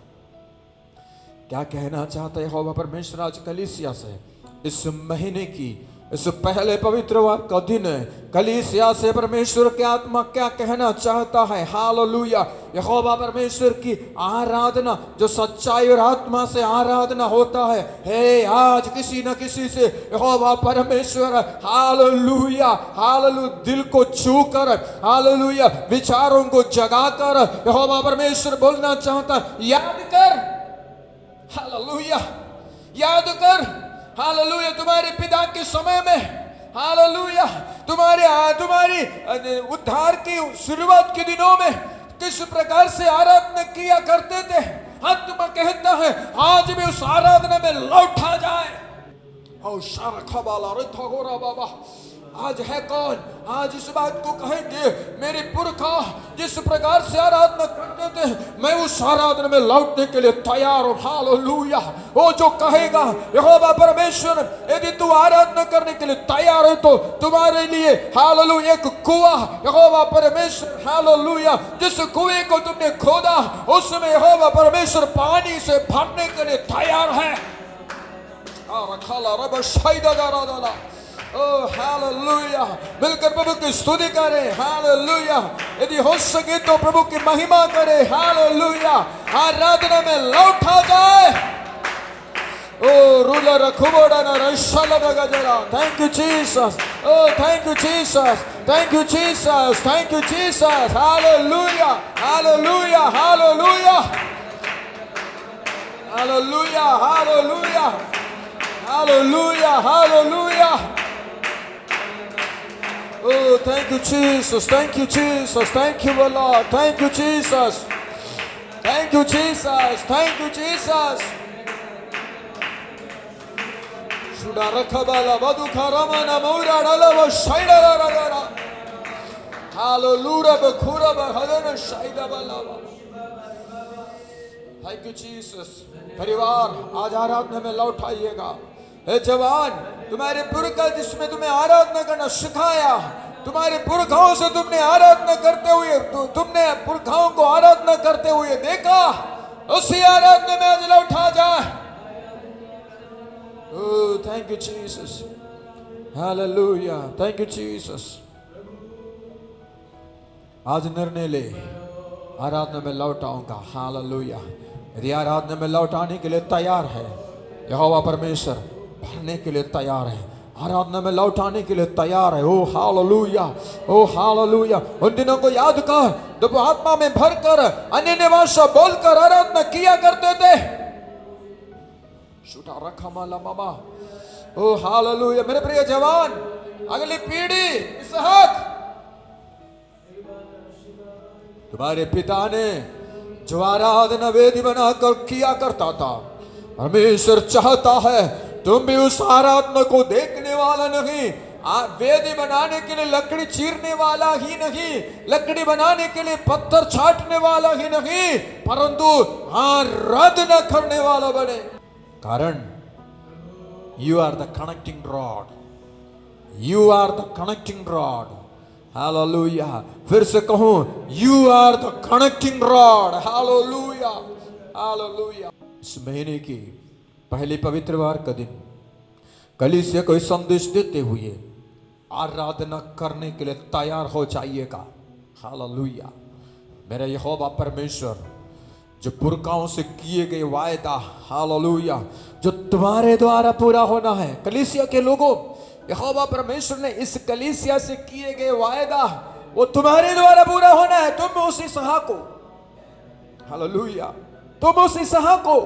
क्या कहना चाहता है यहोवा परमेश्वर आज कलीसिया से? इस महीने की इस पहले पवित्रवार का दिन है, कलीसिया से परमेश्वर की आत्मा क्या कहना चाहता है? हालेलुया। यहोवा परमेश्वर की आराधना जो सच्चाई और आत्मा से आराधना होता है, हे आज किसी न किसी से यहोवा परमेश्वर हालेलुया हालेलुया दिल को छू कर, हालेलुया विचारों को जगाकर यहोवा परमेश्वर बोलना चाहता, याद कर, हालेलुया याद कर, हालेलुया तुम्हारे पिता के समय में, हालेलुया तुम्हारी उद्धार की शुरुआत के दिनों में किस प्रकार से आराधना किया करते थे। आत्मा कहता है आज भी उस आराधना में लौटा जाए। और सारा खबाला रे थगोरा बाबा, आज है कौन आज इस बात को कहेंगे मेरे पुरखा जिस प्रकार से आराधना करते थे, मैं उस आराधना में लौटने के लिए तैयार हूं। हालेलुया। वो जो कहेगा यहोवा परमेश्वर यदि तू आराधना करने के लिए तैयार हो तो तुम्हारे लिए हालेलुया एक कुआं यहोवा परमेश्वर, हालेलुया जिस कुएं को तुमने खोदा उसमें यहोवा परमेश्वर पानी से भरने के लिए तैयार है। Oh hallelujah. मिलकर प्रभु की स्तुति करें। हालेलुया। यदि हो सके तो प्रभु की महिमा करें। हालेलुया। आराधना में लौटा जाए। ओ रूलर खुबोड़ा ना रशाला लगा जरा। Thank you Jesus. Oh thank you Jesus. Thank you Jesus. Thank you Jesus. Hallelujah hallelujah hallelujah hallelujah hallelujah hallelujah hallelujah. Oh, thank you, Jesus. Thank you, Jesus. Thank you, Lord. Thank you, Jesus. Thank you, Jesus. Thank you, Jesus. Shudara kabala badu karama na maura dala wa shaida ragara. Hallelujah, bakhura bahadana shaida bala. Thank you, Jesus. परिवार आज आराधना में लौट आइएगा। हे जवान, तुम्हारे पुरखा जिसमें तुम्हें आराधना करना सिखाया, तुम्हारे पुरखाओं से तुमने आराधना करते हुए तुमने पुरखाओं को आराधना करते हुए देखा, उसी आराधना में आज लौटा जाए। Oh thank you Jesus. Hallelujah. Thank you Jesus. आज निर्णय ले, आराधना में लौटाऊंगा। हालेलुया। यदि आराधना में लौटाने के लिए तैयार है, यहोवा परमेश्वर भरने के लिए तैयार है, आराधना में लौटाने के लिए तैयार है। ओ हालेलुया। ओ हालेलुया। उन दिनों को याद कर जब आत्मा में भरकर अन्य भाषा बोलकर आराधना किया करते थे। शुटा रखा माला मामा। ओ हालेलुया। मेरे प्रिय जवान, अगली पीढ़ी इसहाक, तुम्हारे पिता ने जो आराधना वेदी बनाकर किया करता था, परमेश्वर चाहता है तुम भी उस आराधना को देखने वाला नहीं, वेदी बनाने के लिए लकड़ी चीरने वाला ही नहीं, लकड़ी बनाने के लिए पत्थर छाटने वाला ही नहीं, परंतु आराधना करने वाला बने। कारण you are the connecting rod, you are the connecting rod. Hallelujah. फिर से कहूं, you are the connecting rod. Hallelujah, hallelujah. इस महीने की पहले पवित्रवार का दिन कलीसिया को संदेश देते हुए आराधना करने के लिए तैयार हो जाइएगा। हालेलुया। मेरा यहोवा परमेश्वर जो पुरखाओं से किए गए वायदा, हालेलुया, जो तुम्हारे द्वारा पूरा होना है। कलीसिया के लोगों, यहोवा परमेश्वर ने इस कलीसिया से किए गए वायदा वो तुम्हारे द्वारा पूरा होना है। तुम उस इसहाक को, हालेलुया, तुम उस इसहाक को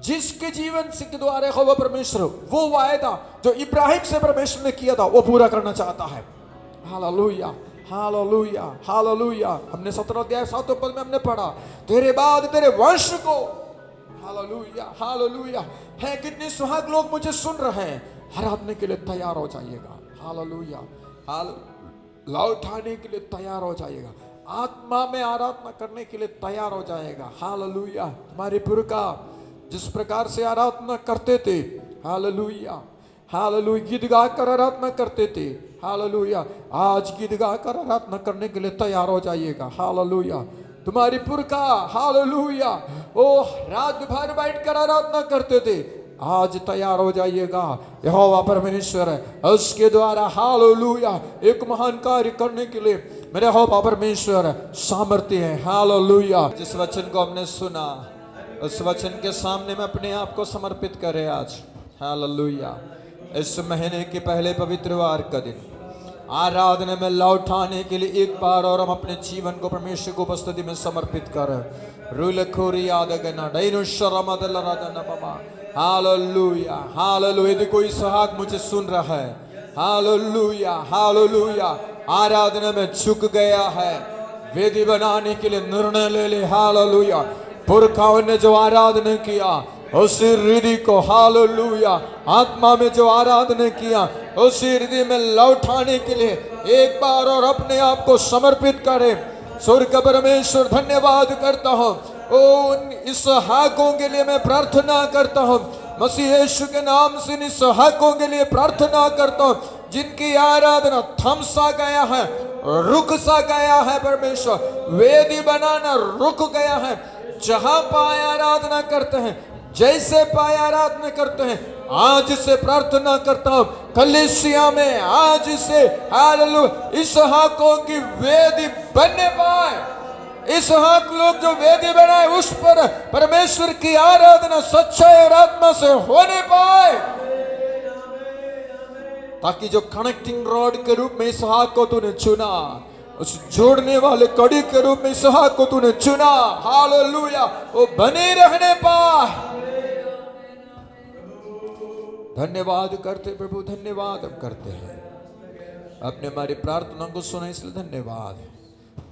जिसके जीवन से के द्वारा यहोवा परमेश्वर वो वायदा जो इब्राहिम से परमेश्वर ने किया था वो पूरा करना चाहता है। Hallelujah, hallelujah, hallelujah. हमने 17 अध्याय 7 पद में हमने पढ़ा, तेरे बाद तेरे वंश को, हालेलुया, हालेलुया। है कितने सुहाग लोग मुझे सुन रहे हैं, आराधना के लिए तैयार हो जाइएगा। हालेलुया, लौटाने के लिए तैयार हो जाइएगा, आत्मा में आराधना करने के लिए तैयार हो जाएगा। हालेलुया। तुम्हारे पुरखा जिस प्रकार से आराधना करते थे, हालेलुया, हालेलुया, गीत गाकर आराधना करते थे, हालेलुया, आज गीत गाकर आराधना करने के लिए तैयार हो जाइएगा। हालेलुया। तुम्हारी पुरखा, हालेलुया, ओ रात भर बैठकर आराधना करते थे, आज तैयार हो जाइएगा। यहोवा परमेश्वर उसके द्वारा, हालेलुया, एक महान कार्य करने के लिए मेरे यहोवा परमेश्वर सामर्थ्य है। हालेलुया। जिस वचन को हमने सुना उस वचन के सामने में अपने आप को समर्पित करें आज। हालेलुया। इस महीने के पहले पवित्रवार का दिन आराधना में लौटाने के लिए एक बार और हम अपने जीवन को परमेश्वर को उपस्थिति में समर्पित करें। रुलखोरी यादगना डैनुशरमदलरादना बाबा। Hallelujah, hallelujah. यदि कोई सुहाग मुझे सुन रहा है, हालेलुया, हालेलुया, आराधना में झुक गया है, वेदी बनाने के लिए निर्णय ले ले। हालेलुया। पुरखाओं ने जो आराधना किया उसी हृदय को, हालेलुया, आत्मा में जो आराधना किया उसी हृदय में लौटाने के लिए एक बार और अपने आप को समर्पित करें। स्वर्ग परमेश्वर धन्यवाद करता हूँ, उन इसहाकों के लिए मैं प्रार्थना करता हूँ, मसीह यीशु के नाम से इन इसहाकों के लिए प्रार्थना करता हूँ जिनकी आराधना थम सा गया है, रुक सा गया है। परमेश्वर वेदी बनाना रुक गया है। जहां पाए आराधना करते हैं, जैसे पाए आराधना करते हैं, आज से प्रार्थना करता हूं कलीसिया में आज से, हालेलुया, इसहाकों की वेदी बनने पाए। इसहाक लोग जो वेदी बनाए उस पर परमेश्वर की आराधना सच्चाई और आत्मा से होने पाए, ताकि जो कनेक्टिंग रॉड के रूप में इसहाक को तूने चुना, उस जोड़ने वाले कड़ी के रूप में इसहाक को तूने चुना, हालेलुया, वो बने रहने पाए। धन्यवाद करते प्रभु, धन्यवाद हम करते हैं। अपने हमारी प्रार्थना को सुना इसलिए धन्यवाद।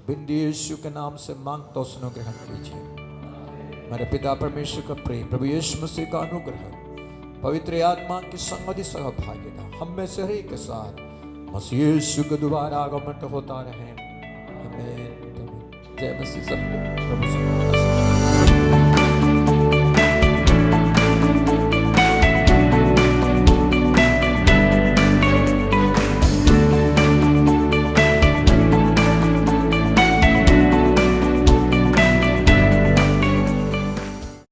बिंदु यीशु के नाम से मांगता सुनो, ग्रहण कीजिए। हमारे पिता परमेश्वर का प्रेम, प्रभु यीशु मसीह का अनुग्रह, पवित्र आत्मा की संगति सहभागिता हम में से हर एक के साथ मसीह यीशु के दोबारा आगमन होता रहे। आमीन। जय मसीह। सब प्रभु